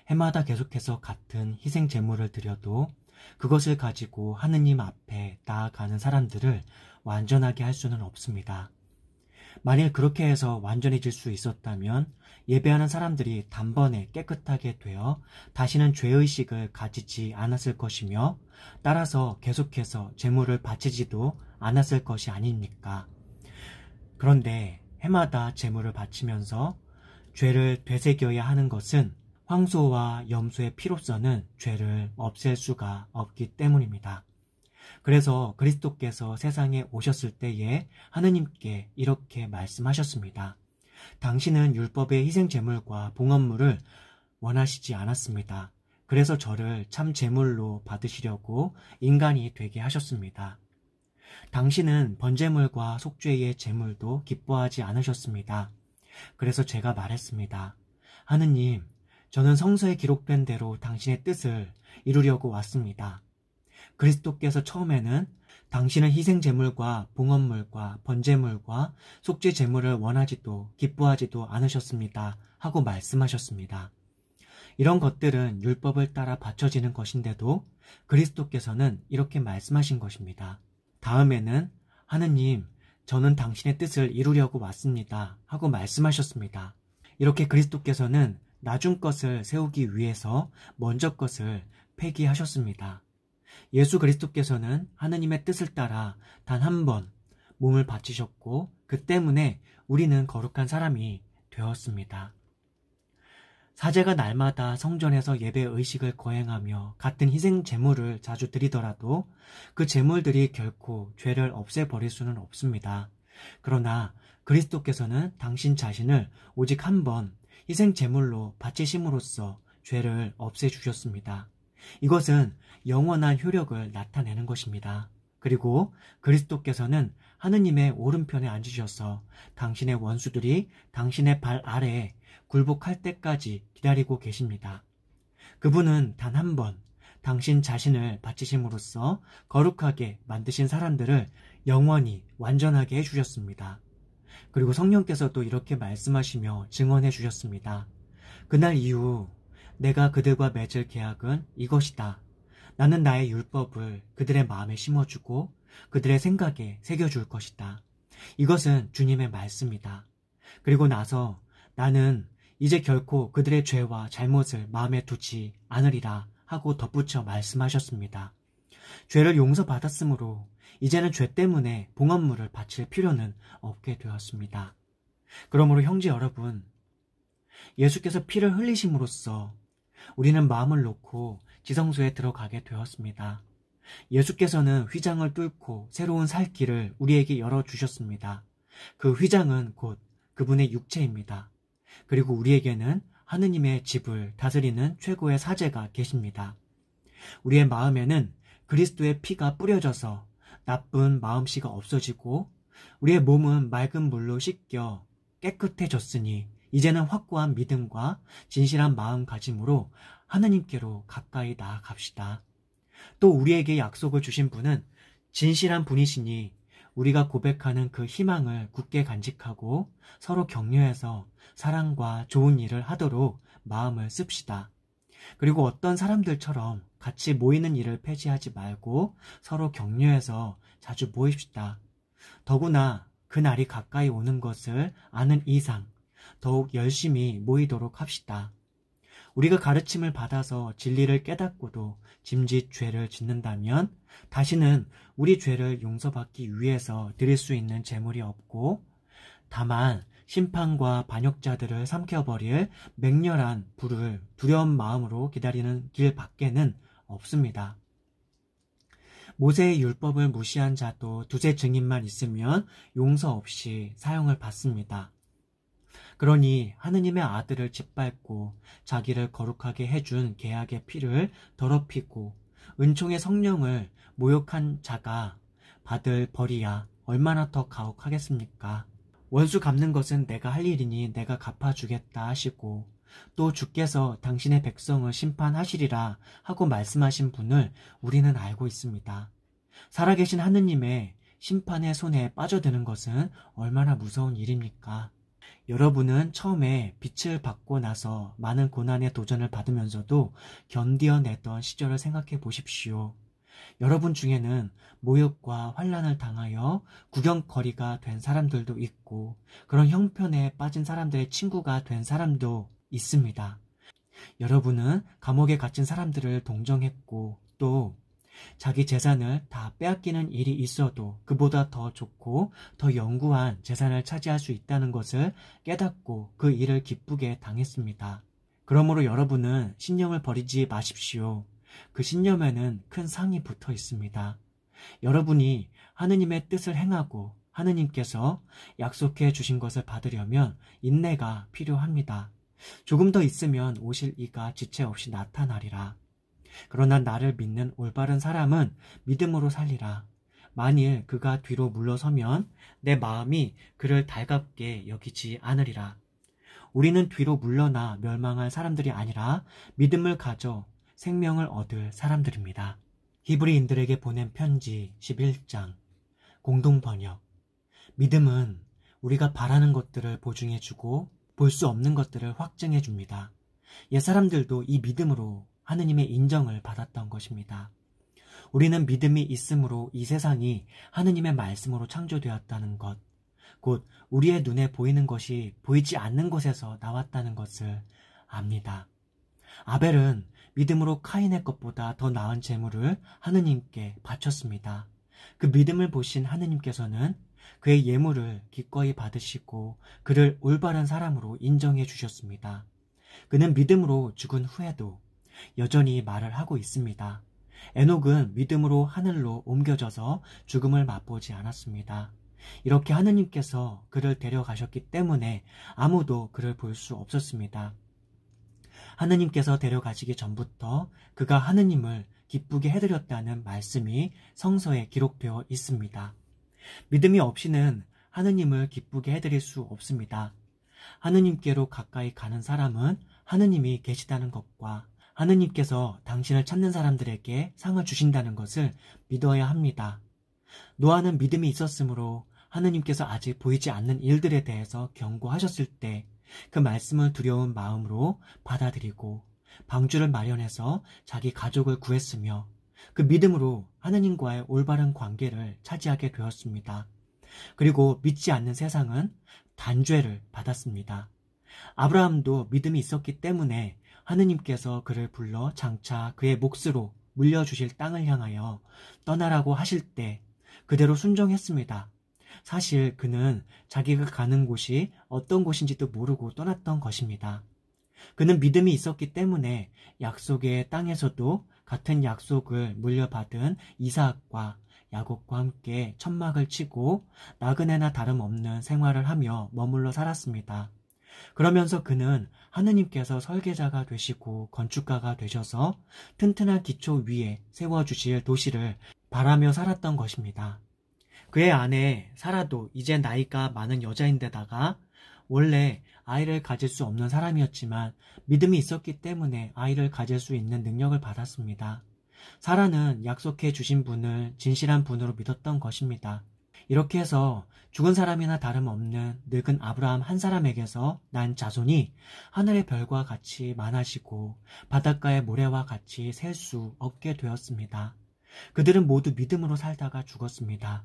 해마다 계속해서 같은 희생 제물을 드려도 그것을 가지고 하느님 앞에 나아가는 사람들을 완전하게 할 수는 없습니다. 만일 그렇게 해서 완전해질 수 있었다면 예배하는 사람들이 단번에 깨끗하게 되어 다시는 죄의식을 가지지 않았을 것이며 따라서 계속해서 제물을 바치지도 않았을 것이 아닙니까? 그런데 해마다 제물을 바치면서 죄를 되새겨야 하는 것은 황소와 염소의 피로서는 죄를 없앨 수가 없기 때문입니다. 그래서 그리스도께서 세상에 오셨을 때에 하느님께 이렇게 말씀하셨습니다. 당신은 율법의 희생제물과 봉헌물을 원하시지 않았습니다. 그래서 저를 참 제물로 받으시려고 인간이 되게 하셨습니다. 당신은 번제물과 속죄의 제물도 기뻐하지 않으셨습니다. 그래서 제가 말했습니다. 하느님, 저는 성서에 기록된 대로 당신의 뜻을 이루려고 왔습니다. 그리스도께서 처음에는 당신은 희생제물과 봉헌물과 번제물과 속죄제물을 원하지도 기뻐하지도 않으셨습니다. 하고 말씀하셨습니다. 이런 것들은 율법을 따라 바쳐지는 것인데도 그리스도께서는 이렇게 말씀하신 것입니다. 다음에는 하느님, 저는 당신의 뜻을 이루려고 왔습니다. 하고 말씀하셨습니다. 이렇게 그리스도께서는 나중 것을 세우기 위해서 먼저 것을 폐기하셨습니다. 예수 그리스도께서는 하느님의 뜻을 따라 단 한 번 몸을 바치셨고 그 때문에 우리는 거룩한 사람이 되었습니다. 사제가 날마다 성전에서 예배 의식을 거행하며 같은 희생 제물을 자주 드리더라도 그 제물들이 결코 죄를 없애버릴 수는 없습니다. 그러나 그리스도께서는 당신 자신을 오직 한 번 희생 제물로 바치심으로써 죄를 없애주셨습니다. 이것은 영원한 효력을 나타내는 것입니다. 그리고 그리스도께서는 하느님의 오른편에 앉으셔서 당신의 원수들이 당신의 발 아래에 굴복할 때까지 기다리고 계십니다. 그분은 단 한 번 당신 자신을 바치심으로써 거룩하게 만드신 사람들을 영원히 완전하게 해주셨습니다. 그리고 성령께서도 이렇게 말씀하시며 증언해 주셨습니다. 그날 이후 내가 그들과 맺을 계약은 이것이다. 나는 나의 율법을 그들의 마음에 심어주고 그들의 생각에 새겨줄 것이다. 이것은 주님의 말씀이다. 그리고 나서 나는 이제 결코 그들의 죄와 잘못을 마음에 두지 않으리라 하고 덧붙여 말씀하셨습니다. 죄를 용서받았으므로 이제는 죄 때문에 봉헌물을 바칠 필요는 없게 되었습니다. 그러므로 형제 여러분, 예수께서 피를 흘리심으로써 우리는 마음을 놓고 지성소에 들어가게 되었습니다. 예수께서는 휘장을 뚫고 새로운 살 길을 우리에게 열어주셨습니다. 그 휘장은 곧 그분의 육체입니다. 그리고 우리에게는 하느님의 집을 다스리는 최고의 사제가 계십니다. 우리의 마음에는 그리스도의 피가 뿌려져서 나쁜 마음씨가 없어지고 우리의 몸은 맑은 물로 씻겨 깨끗해졌으니 이제는 확고한 믿음과 진실한 마음가짐으로 하느님께로 가까이 나아갑시다. 또 우리에게 약속을 주신 분은 진실한 분이시니 우리가 고백하는 그 희망을 굳게 간직하고 서로 격려해서 사랑과 좋은 일을 하도록 마음을 씁시다. 그리고 어떤 사람들처럼 같이 모이는 일을 폐지하지 말고 서로 격려해서 자주 모입시다. 더구나 그 날이 가까이 오는 것을 아는 이상 더욱 열심히 모이도록 합시다. 우리가 가르침을 받아서 진리를 깨닫고도 짐짓 죄를 짓는다면 다시는 우리 죄를 용서받기 위해서 드릴 수 있는 재물이 없고 다만 심판과 반역자들을 삼켜버릴 맹렬한 불을 두려운 마음으로 기다리는 길 밖에는 없습니다. 모세의 율법을 무시한 자도 두세 증인만 있으면 용서 없이 사형을 받습니다. 그러니 하느님의 아들을 짓밟고 자기를 거룩하게 해준 계약의 피를 더럽히고 은총의 성령을 모욕한 자가 받을 벌이야 얼마나 더 가혹하겠습니까? 원수 갚는 것은 내가 할 일이니 내가 갚아주겠다 하시고 또 주께서 당신의 백성을 심판하시리라 하고 말씀하신 분을 우리는 알고 있습니다. 살아계신 하느님의 심판의 손에 빠져드는 것은 얼마나 무서운 일입니까? 여러분은 처음에 빛을 받고 나서 많은 고난의 도전을 받으면서도 견디어냈던 시절을 생각해 보십시오. 여러분 중에는 모욕과 환난을 당하여 구경거리가 된 사람들도 있고 그런 형편에 빠진 사람들의 친구가 된 사람도 있습니다. 여러분은 감옥에 갇힌 사람들을 동정했고 또 자기 재산을 다 빼앗기는 일이 있어도 그보다 더 좋고 더 영구한 재산을 차지할 수 있다는 것을 깨닫고 그 일을 기쁘게 당했습니다. 그러므로 여러분은 신념을 버리지 마십시오. 그 신념에는 큰 상이 붙어 있습니다. 여러분이 하느님의 뜻을 행하고 하느님께서 약속해 주신 것을 받으려면 인내가 필요합니다. 조금 더 있으면 오실 이가 지체 없이 나타나리라. 그러나 나를 믿는 올바른 사람은 믿음으로 살리라. 만일 그가 뒤로 물러서면 내 마음이 그를 달갑게 여기지 않으리라. 우리는 뒤로 물러나 멸망할 사람들이 아니라 믿음을 가져 생명을 얻을 사람들입니다. 히브리인들에게 보낸 편지 11장 공동번역. 믿음은 우리가 바라는 것들을 보증해주고 볼 수 없는 것들을 확증해줍니다. 옛사람들도 이 믿음으로 하느님의 인정을 받았던 것입니다. 우리는 믿음이 있으므로 이 세상이 하느님의 말씀으로 창조되었다는 것, 곧 우리의 눈에 보이는 것이 보이지 않는 곳에서 나왔다는 것을 압니다. 아벨은 믿음으로 카인의 것보다 더 나은 제물을 하느님께 바쳤습니다. 그 믿음을 보신 하느님께서는 그의 예물을 기꺼이 받으시고 그를 올바른 사람으로 인정해 주셨습니다. 그는 믿음으로 죽은 후에도 여전히 말을 하고 있습니다. 에녹은 믿음으로 하늘로 옮겨져서 죽음을 맛보지 않았습니다. 이렇게 하느님께서 그를 데려가셨기 때문에 아무도 그를 볼 수 없었습니다. 하느님께서 데려가시기 전부터 그가 하느님을 기쁘게 해드렸다는 말씀이 성서에 기록되어 있습니다. 믿음이 없이는 하느님을 기쁘게 해드릴 수 없습니다. 하느님께로 가까이 가는 사람은 하느님이 계시다는 것과 하느님께서 당신을 찾는 사람들에게 상을 주신다는 것을 믿어야 합니다. 노아는 믿음이 있었으므로 하느님께서 아직 보이지 않는 일들에 대해서 경고하셨을 때 그 말씀을 두려운 마음으로 받아들이고 방주를 마련해서 자기 가족을 구했으며 그 믿음으로 하느님과의 올바른 관계를 차지하게 되었습니다. 그리고 믿지 않는 세상은 단죄를 받았습니다. 아브라함도 믿음이 있었기 때문에 하느님께서 그를 불러 장차 그의 몫으로 물려주실 땅을 향하여 떠나라고 하실 때 그대로 순종했습니다. 사실 그는 자기가 가는 곳이 어떤 곳인지도 모르고 떠났던 것입니다. 그는 믿음이 있었기 때문에 약속의 땅에서도 같은 약속을 물려받은 이삭과 야곱과 함께 천막을 치고 나그네나 다름없는 생활을 하며 머물러 살았습니다. 그러면서 그는 하느님께서 설계자가 되시고 건축가가 되셔서 튼튼한 기초 위에 세워주실 도시를 바라며 살았던 것입니다. 그의 아내 사라도 이제 나이가 많은 여자인데다가 원래 아이를 가질 수 없는 사람이었지만 믿음이 있었기 때문에 아이를 가질 수 있는 능력을 받았습니다. 사라는 약속해 주신 분을 진실한 분으로 믿었던 것입니다. 이렇게 해서 죽은 사람이나 다름없는 늙은 아브라함 한 사람에게서 난 자손이 하늘의 별과 같이 많아지고 바닷가의 모래와 같이 셀 수 없게 되었습니다. 그들은 모두 믿음으로 살다가 죽었습니다.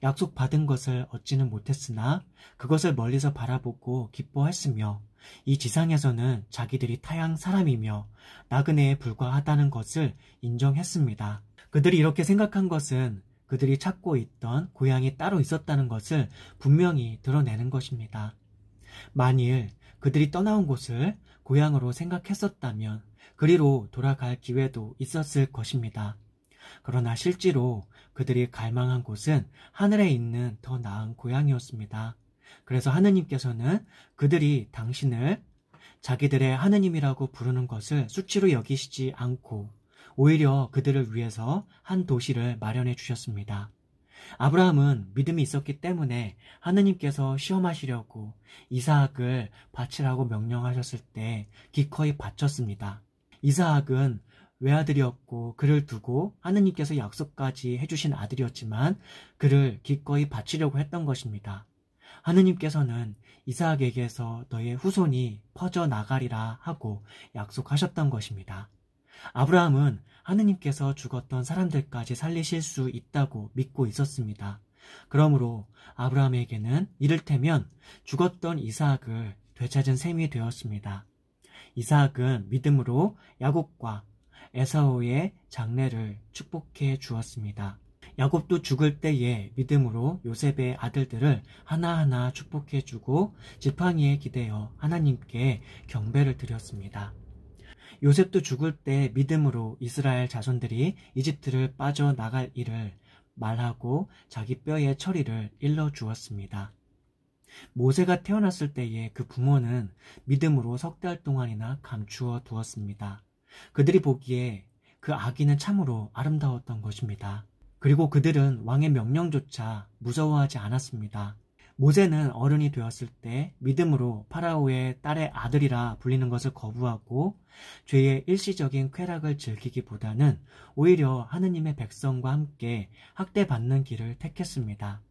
약속받은 것을 얻지는 못했으나 그것을 멀리서 바라보고 기뻐했으며 이 지상에서는 자기들이 타양 사람이며 나그네에 불과하다는 것을 인정했습니다. 그들이 이렇게 생각한 것은 그들이 찾고 있던 고향이 따로 있었다는 것을 분명히 드러내는 것입니다. 만일 그들이 떠나온 곳을 고향으로 생각했었다면 그리로 돌아갈 기회도 있었을 것입니다. 그러나 실제로 그들이 갈망한 곳은 하늘에 있는 더 나은 고향이었습니다. 그래서 하느님께서는 그들이 당신을 자기들의 하느님이라고 부르는 것을 수치로 여기시지 않고 오히려 그들을 위해서 한 도시를 마련해 주셨습니다. 아브라함은 믿음이 있었기 때문에 하느님께서 시험하시려고 이삭을 바치라고 명령하셨을 때 기꺼이 바쳤습니다. 이삭은 외아들이었고 그를 두고 하느님께서 약속까지 해주신 아들이었지만 그를 기꺼이 바치려고 했던 것입니다. 하느님께서는 이삭에게서 너의 후손이 퍼져나가리라 하고 약속하셨던 것입니다. 아브라함은 하느님께서 죽었던 사람들까지 살리실 수 있다고 믿고 있었습니다. 그러므로 아브라함에게는 이를테면 죽었던 이삭을 되찾은 셈이 되었습니다. 이삭은 믿음으로 야곱과 에사오의 장례를 축복해 주었습니다. 야곱도 죽을 때에 믿음으로 요셉의 아들들을 하나하나 축복해 주고 지팡이에 기대어 하나님께 경배를 드렸습니다. 요셉도 죽을 때 믿음으로 이스라엘 자손들이 이집트를 빠져나갈 일을 말하고 자기 뼈의 처리를 일러 주었습니다. 모세가 태어났을 때에 그 부모는 믿음으로 3달 동안이나 감추어 두었습니다. 그들이 보기에 그 아기는 참으로 아름다웠던 것입니다. 그리고 그들은 왕의 명령조차 무서워하지 않았습니다. 모세는 어른이 되었을 때 믿음으로 파라오의 딸의 아들이라 불리는 것을 거부하고 죄의 일시적인 쾌락을 즐기기보다는 오히려 하느님의 백성과 함께 학대받는 길을 택했습니다.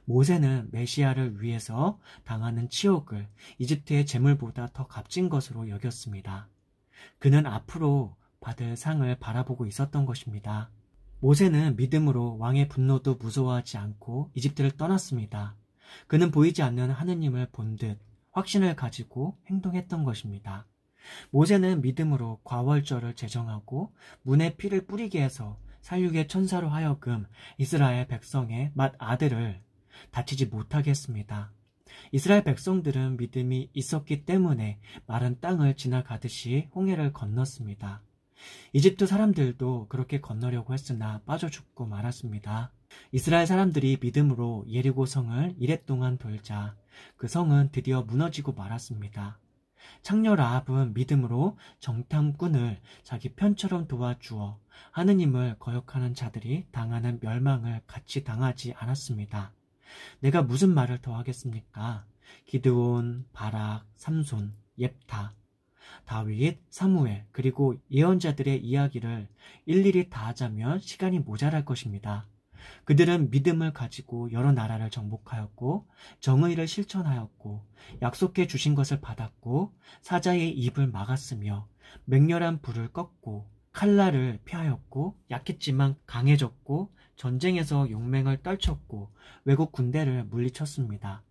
모세는 메시아를 위해서 당하는 치욕을 이집트의 재물보다 더 값진 것으로 여겼습니다. 그는 앞으로 받을 상을 바라보고 있었던 것입니다. 모세는 믿음으로 왕의 분노도 무서워하지 않고 이집트를 떠났습니다. 그는 보이지 않는 하느님을 본 듯 확신을 가지고 행동했던 것입니다. 모세는 믿음으로 과월절을 제정하고 문에 피를 뿌리게 해서 살육의 천사로 하여금 이스라엘 백성의 맏아들을 다치지 못하게 했습니다. 이스라엘 백성들은 믿음이 있었기 때문에 마른 땅을 지나가듯이 홍해를 건넜습니다. 이집트 사람들도 그렇게 건너려고 했으나 빠져 죽고 말았습니다. 이스라엘 사람들이 믿음으로 예리고 성을 이랫동안 돌자 그 성은 드디어 무너지고 말았습니다. 창녀 라합은 믿음으로 정탐꾼을 자기 편처럼 도와주어 하느님을 거역하는 자들이 당하는 멸망을 같이 당하지 않았습니다. 내가 무슨 말을 더 하겠습니까? 기드온, 바락, 삼손, 옅타 다윗, 사무엘, 그리고 예언자들의 이야기를 일일이 다 하자면 시간이 모자랄 것입니다. 그들은 믿음을 가지고 여러 나라를 정복하였고 정의를 실천하였고 약속해 주신 것을 받았고 사자의 입을 막았으며 맹렬한 불을 껐고 칼날을 피하였고 약했지만 강해졌고 전쟁에서 용맹을 떨쳤고 외국 군대를 물리쳤습니다.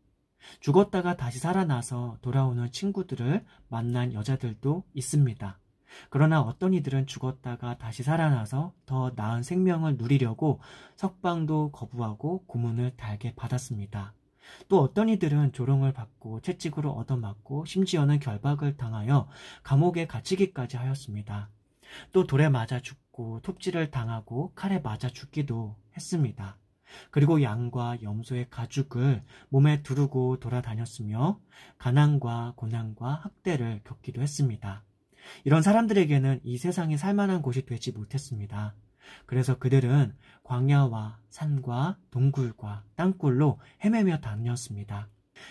죽었다가 다시 살아나서 돌아오는 친구들을 만난 여자들도 있습니다. 그러나 어떤 이들은 죽었다가 다시 살아나서 더 나은 생명을 누리려고 석방도 거부하고 고문을 달게 받았습니다. 또 어떤 이들은 조롱을 받고 채찍으로 얻어맞고 심지어는 결박을 당하여 감옥에 갇히기까지 하였습니다. 또 돌에 맞아 죽고 톱질을 당하고 칼에 맞아 죽기도 했습니다. 그리고 양과 염소의 가죽을 몸에 두르고 돌아다녔으며 가난과 고난과 학대를 겪기도 했습니다. 이런 사람들에게는 이 세상이 살만한 곳이 되지 못했습니다. 그래서 그들은 광야와 산과 동굴과 땅굴로 헤매며 다녔습니다.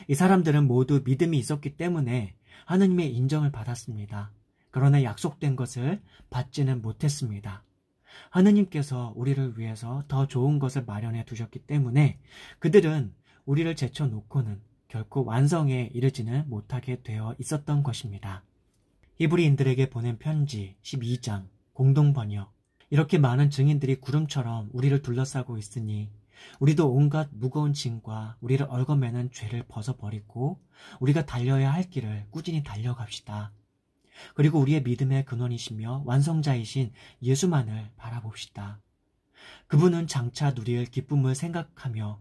이 사람들은 모두 믿음이 있었기 때문에 하느님의 인정을 받았습니다. 그러나 약속된 것을 받지는 못했습니다. 하느님께서 우리를 위해서 더 좋은 것을 마련해 두셨기 때문에 그들은 우리를 제쳐놓고는 결코 완성에 이르지는 못하게 되어 있었던 것입니다. 히브리인들에게 보낸 편지 12장 공동번역. 이렇게 많은 증인들이 구름처럼 우리를 둘러싸고 있으니 우리도 온갖 무거운 짐과 우리를 얽어매는 죄를 벗어버리고 우리가 달려야 할 길을 꾸준히 달려갑시다. 그리고 우리의 믿음의 근원이시며 완성자이신 예수만을 바라봅시다. 그분은 장차 누릴 기쁨을 생각하며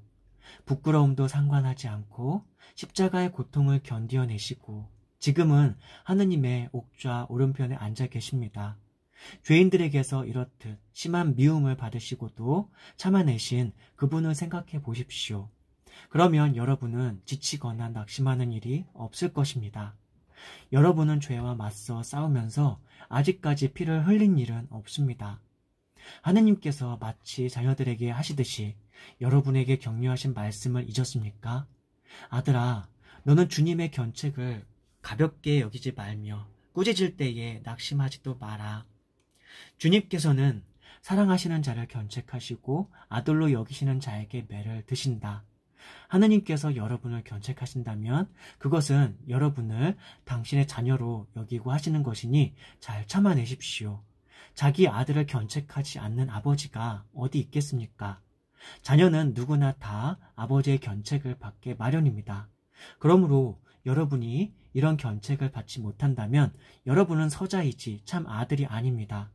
부끄러움도 상관하지 않고 십자가의 고통을 견디어내시고 지금은 하느님의 옥좌 오른편에 앉아 계십니다. 죄인들에게서 이렇듯 심한 미움을 받으시고도 참아내신 그분을 생각해 보십시오. 그러면 여러분은 지치거나 낙심하는 일이 없을 것입니다. 여러분은 죄와 맞서 싸우면서 아직까지 피를 흘린 일은 없습니다. 하느님께서 마치 자녀들에게 하시듯이 여러분에게 격려하신 말씀을 잊었습니까? 아들아, 너는 주님의 견책을 가볍게 여기지 말며 꾸짖을 때에 낙심하지도 마라. 주님께서는 사랑하시는 자를 견책하시고 아들로 여기시는 자에게 매를 드신다. 하느님께서 여러분을 견책하신다면 그것은 여러분을 당신의 자녀로 여기고 하시는 것이니 잘 참아내십시오. 자기 아들을 견책하지 않는 아버지가 어디 있겠습니까? 자녀는 누구나 다 아버지의 견책을 받게 마련입니다. 그러므로 여러분이 이런 견책을 받지 못한다면 여러분은 서자이지 참 아들이 아닙니다.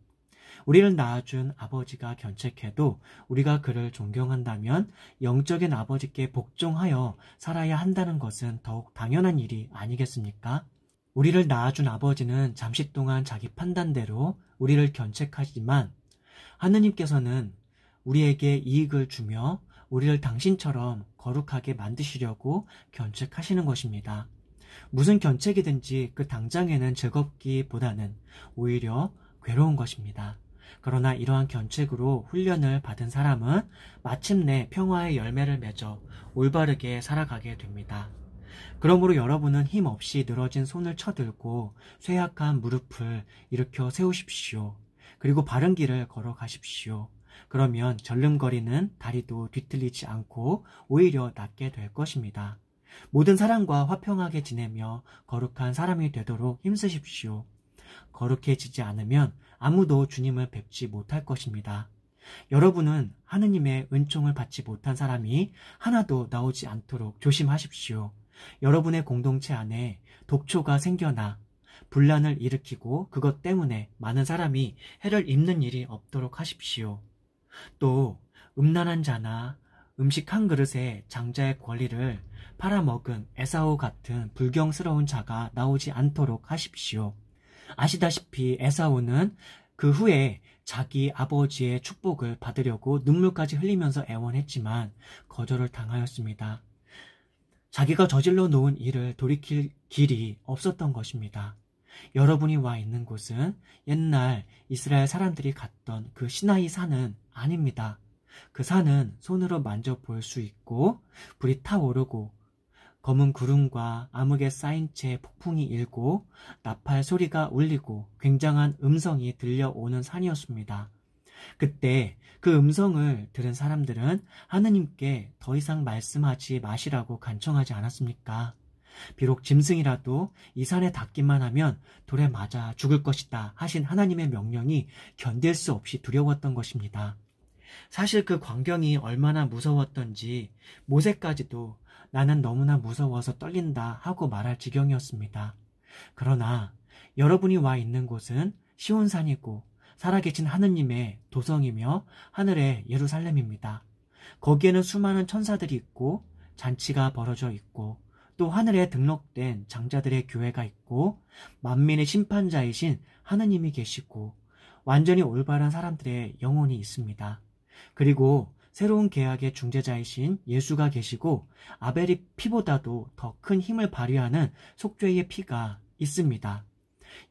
우리를 낳아준 아버지가 견책해도 우리가 그를 존경한다면 영적인 아버지께 복종하여 살아야 한다는 것은 더욱 당연한 일이 아니겠습니까? 우리를 낳아준 아버지는 잠시 동안 자기 판단대로 우리를 견책하지만 하느님께서는 우리에게 이익을 주며 우리를 당신처럼 거룩하게 만드시려고 견책하시는 것입니다. 무슨 견책이든지 그 당장에는 즐겁기보다는 오히려 괴로운 것입니다. 그러나 이러한 견책으로 훈련을 받은 사람은 마침내 평화의 열매를 맺어 올바르게 살아가게 됩니다. 그러므로 여러분은 힘없이 늘어진 손을 쳐들고 쇠약한 무릎을 일으켜 세우십시오. 그리고 바른 길을 걸어가십시오. 그러면 절름거리는 다리도 뒤틀리지 않고 오히려 낫게 될 것입니다. 모든 사람과 화평하게 지내며 거룩한 사람이 되도록 힘쓰십시오. 거룩해지지 않으면 아무도 주님을 뵙지 못할 것입니다. 여러분은 하느님의 은총을 받지 못한 사람이 하나도 나오지 않도록 조심하십시오. 여러분의 공동체 안에 독초가 생겨나 분란을 일으키고 그것 때문에 많은 사람이 해를 입는 일이 없도록 하십시오. 또 음란한 자나 음식 한 그릇에 장자의 권리를 팔아먹은 에사우 같은 불경스러운 자가 나오지 않도록 하십시오. 아시다시피 에사우는 그 후에 자기 아버지의 축복을 받으려고 눈물까지 흘리면서 애원했지만 거절을 당하였습니다. 자기가 저질러 놓은 일을 돌이킬 길이 없었던 것입니다. 여러분이 와 있는 곳은 옛날 이스라엘 사람들이 갔던 그 시나이 산은 아닙니다. 그 산은 손으로 만져볼 수 있고 불이 타오르고 검은 구름과 암흑에 쌓인 채 폭풍이 일고 나팔 소리가 울리고 굉장한 음성이 들려오는 산이었습니다. 그때 그 음성을 들은 사람들은 하느님께 더 이상 말씀하지 마시라고 간청하지 않았습니까? 비록 짐승이라도 이 산에 닿기만 하면 돌에 맞아 죽을 것이다 하신 하나님의 명령이 견딜 수 없이 두려웠던 것입니다. 사실 그 광경이 얼마나 무서웠던지 모세까지도 나는 너무나 무서워서 떨린다 하고 말할 지경이었습니다. 그러나 여러분이 와 있는 곳은 시온산이고 살아계신 하느님의 도성이며 하늘의 예루살렘입니다. 거기에는 수많은 천사들이 있고 잔치가 벌어져 있고 또 하늘에 등록된 장자들의 교회가 있고 만민의 심판자이신 하느님이 계시고 완전히 올바른 사람들의 영혼이 있습니다. 그리고 새로운 계약의 중재자이신 예수가 계시고 아벨의 피보다도 더 큰 힘을 발휘하는 속죄의 피가 있습니다.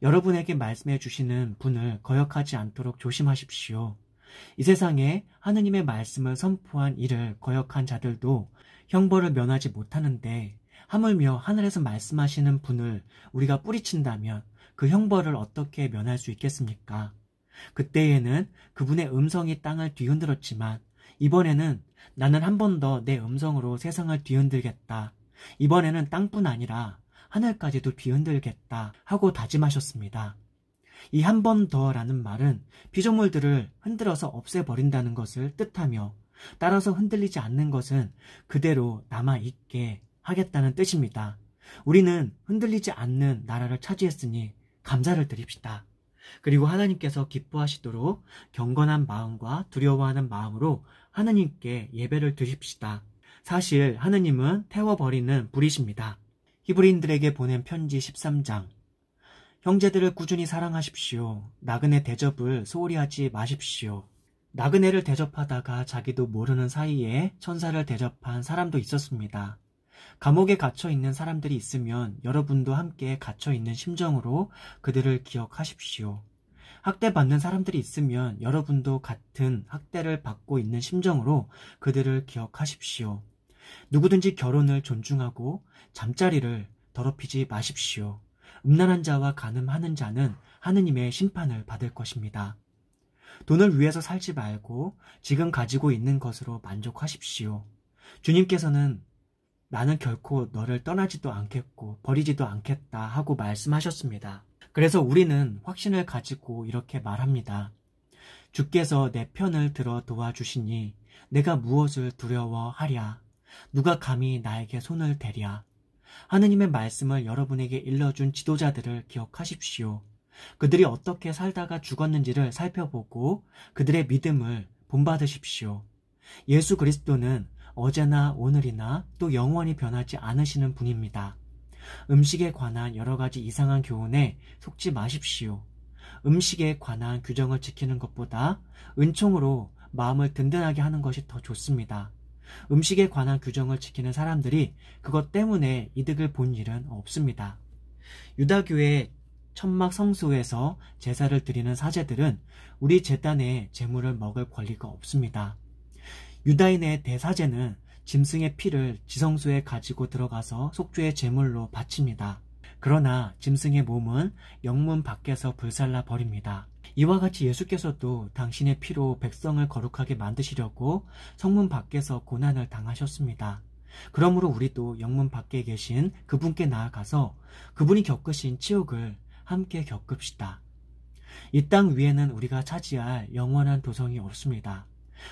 여러분에게 말씀해 주시는 분을 거역하지 않도록 조심하십시오. 이 세상에 하느님의 말씀을 선포한 이를 거역한 자들도 형벌을 면하지 못하는데 하물며 하늘에서 말씀하시는 분을 우리가 뿌리친다면 그 형벌을 어떻게 면할 수 있겠습니까? 그때에는 그분의 음성이 땅을 뒤흔들었지만 이번에는 나는 한 번 더 내 음성으로 세상을 뒤흔들겠다. 이번에는 땅뿐 아니라 하늘까지도 뒤흔들겠다 하고 다짐하셨습니다. 이 한 번 더라는 말은 피조물들을 흔들어서 없애버린다는 것을 뜻하며 따라서 흔들리지 않는 것은 그대로 남아있게 하겠다는 뜻입니다. 우리는 흔들리지 않는 나라를 차지했으니 감사를 드립시다. 그리고 하나님께서 기뻐하시도록 경건한 마음과 두려워하는 마음으로 하나님께 예배를 드립시다. 사실 하느님은 태워버리는 불이십니다. 히브리인들에게 보낸 편지 13장. 형제들을 꾸준히 사랑하십시오. 나그네 대접을 소홀히 하지 마십시오. 나그네를 대접하다가 자기도 모르는 사이에 천사를 대접한 사람도 있었습니다. 감옥에 갇혀 있는 사람들이 있으면 여러분도 함께 갇혀 있는 심정으로 그들을 기억하십시오. 학대받는 사람들이 있으면 여러분도 같은 학대를 받고 있는 심정으로 그들을 기억하십시오. 누구든지 결혼을 존중하고 잠자리를 더럽히지 마십시오. 음란한 자와 간음하는 자는 하느님의 심판을 받을 것입니다. 돈을 위해서 살지 말고 지금 가지고 있는 것으로 만족하십시오. 주님께서는 나는 결코 너를 떠나지도 않겠고 버리지도 않겠다 하고 말씀하셨습니다. 그래서 우리는 확신을 가지고 이렇게 말합니다. 주께서 내 편을 들어 도와주시니 내가 무엇을 두려워하랴. 누가 감히 나에게 손을 대랴. 하느님의 말씀을 여러분에게 일러준 지도자들을 기억하십시오. 그들이 어떻게 살다가 죽었는지를 살펴보고 그들의 믿음을 본받으십시오. 예수 그리스도는 어제나 오늘이나 또 영원히 변하지 않으시는 분입니다. 음식에 관한 여러 가지 이상한 교훈에 속지 마십시오. 음식에 관한 규정을 지키는 것보다 은총으로 마음을 든든하게 하는 것이 더 좋습니다. 음식에 관한 규정을 지키는 사람들이 그것 때문에 이득을 본 일은 없습니다. 유다교의 천막 성소에서 제사를 드리는 사제들은 우리 제단의 제물을 먹을 권리가 없습니다. 유다인의 대사제는 짐승의 피를 지성소에 가지고 들어가서 속죄의 제물로 바칩니다. 그러나 짐승의 몸은 영문 밖에서 불살라 버립니다. 이와 같이 예수께서도 당신의 피로 백성을 거룩하게 만드시려고 성문 밖에서 고난을 당하셨습니다. 그러므로 우리도 영문 밖에 계신 그분께 나아가서 그분이 겪으신 치욕을 함께 겪읍시다. 이 땅 위에는 우리가 차지할 영원한 도성이 없습니다.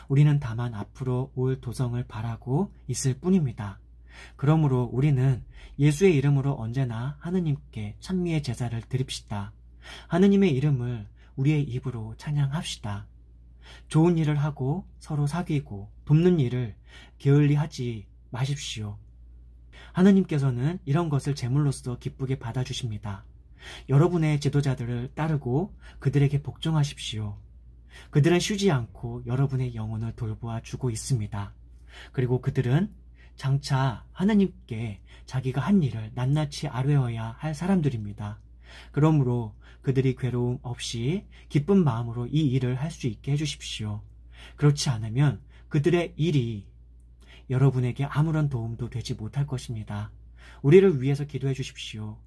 우리는 다만 앞으로 올 도성을 바라고 있을 뿐입니다. 그러므로 우리는 예수의 이름으로 언제나 하느님께 찬미의 제사를 드립시다. 하느님의 이름을 우리의 입으로 찬양합시다. 좋은 일을 하고 서로 사귀고 돕는 일을 게을리 하지 마십시오. 하느님께서는 이런 것을 제물로서 기쁘게 받아주십니다. 여러분의 지도자들을 따르고 그들에게 복종하십시오. 그들은 쉬지 않고 여러분의 영혼을 돌보아 주고 있습니다. 그리고 그들은 장차 하느님께 자기가 한 일을 낱낱이 아뢰어야 할 사람들입니다. 그러므로 그들이 괴로움 없이 기쁜 마음으로 이 일을 할 수 있게 해주십시오. 그렇지 않으면 그들의 일이 여러분에게 아무런 도움도 되지 못할 것입니다. 우리를 위해서 기도해 주십시오.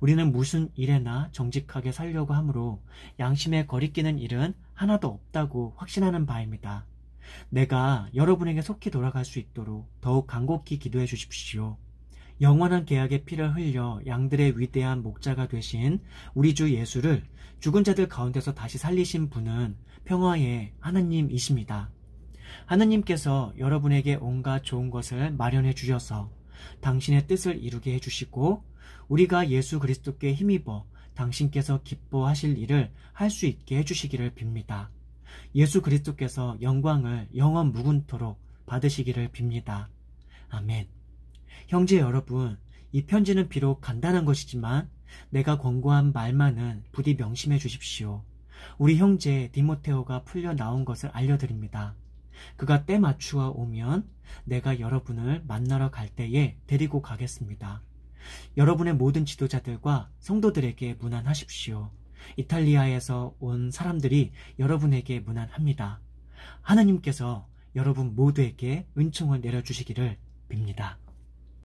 우리는 무슨 일에나 정직하게 살려고 하므로 양심에 거리끼는 일은 하나도 없다고 확신하는 바입니다. 내가 여러분에게 속히 돌아갈 수 있도록 더욱 간곡히 기도해 주십시오. 영원한 계약의 피를 흘려 양들의 위대한 목자가 되신 우리 주 예수를 죽은 자들 가운데서 다시 살리신 분은 평화의 하나님이십니다. 하나님께서 여러분에게 온갖 좋은 것을 마련해 주셔서 당신의 뜻을 이루게 해주시고 우리가 예수 그리스도께 힘입어 당신께서 기뻐하실 일을 할 수 있게 해주시기를 빕니다. 예수 그리스도께서 영광을 영원 무궁토록 받으시기를 빕니다. 아멘. 형제 여러분, 이 편지는 비록 간단한 것이지만 내가 권고한 말만은 부디 명심해 주십시오. 우리 형제 디모테오가 풀려 나온 것을 알려드립니다. 그가 때 맞추어 오면 내가 여러분을 만나러 갈 때에 데리고 가겠습니다. 여러분의 모든 지도자들과 성도들에게 문안하십시오. 이탈리아에서 온 사람들이 여러분에게 문안합니다. 하나님께서 여러분 모두에게 은총을 내려주시기를 빕니다.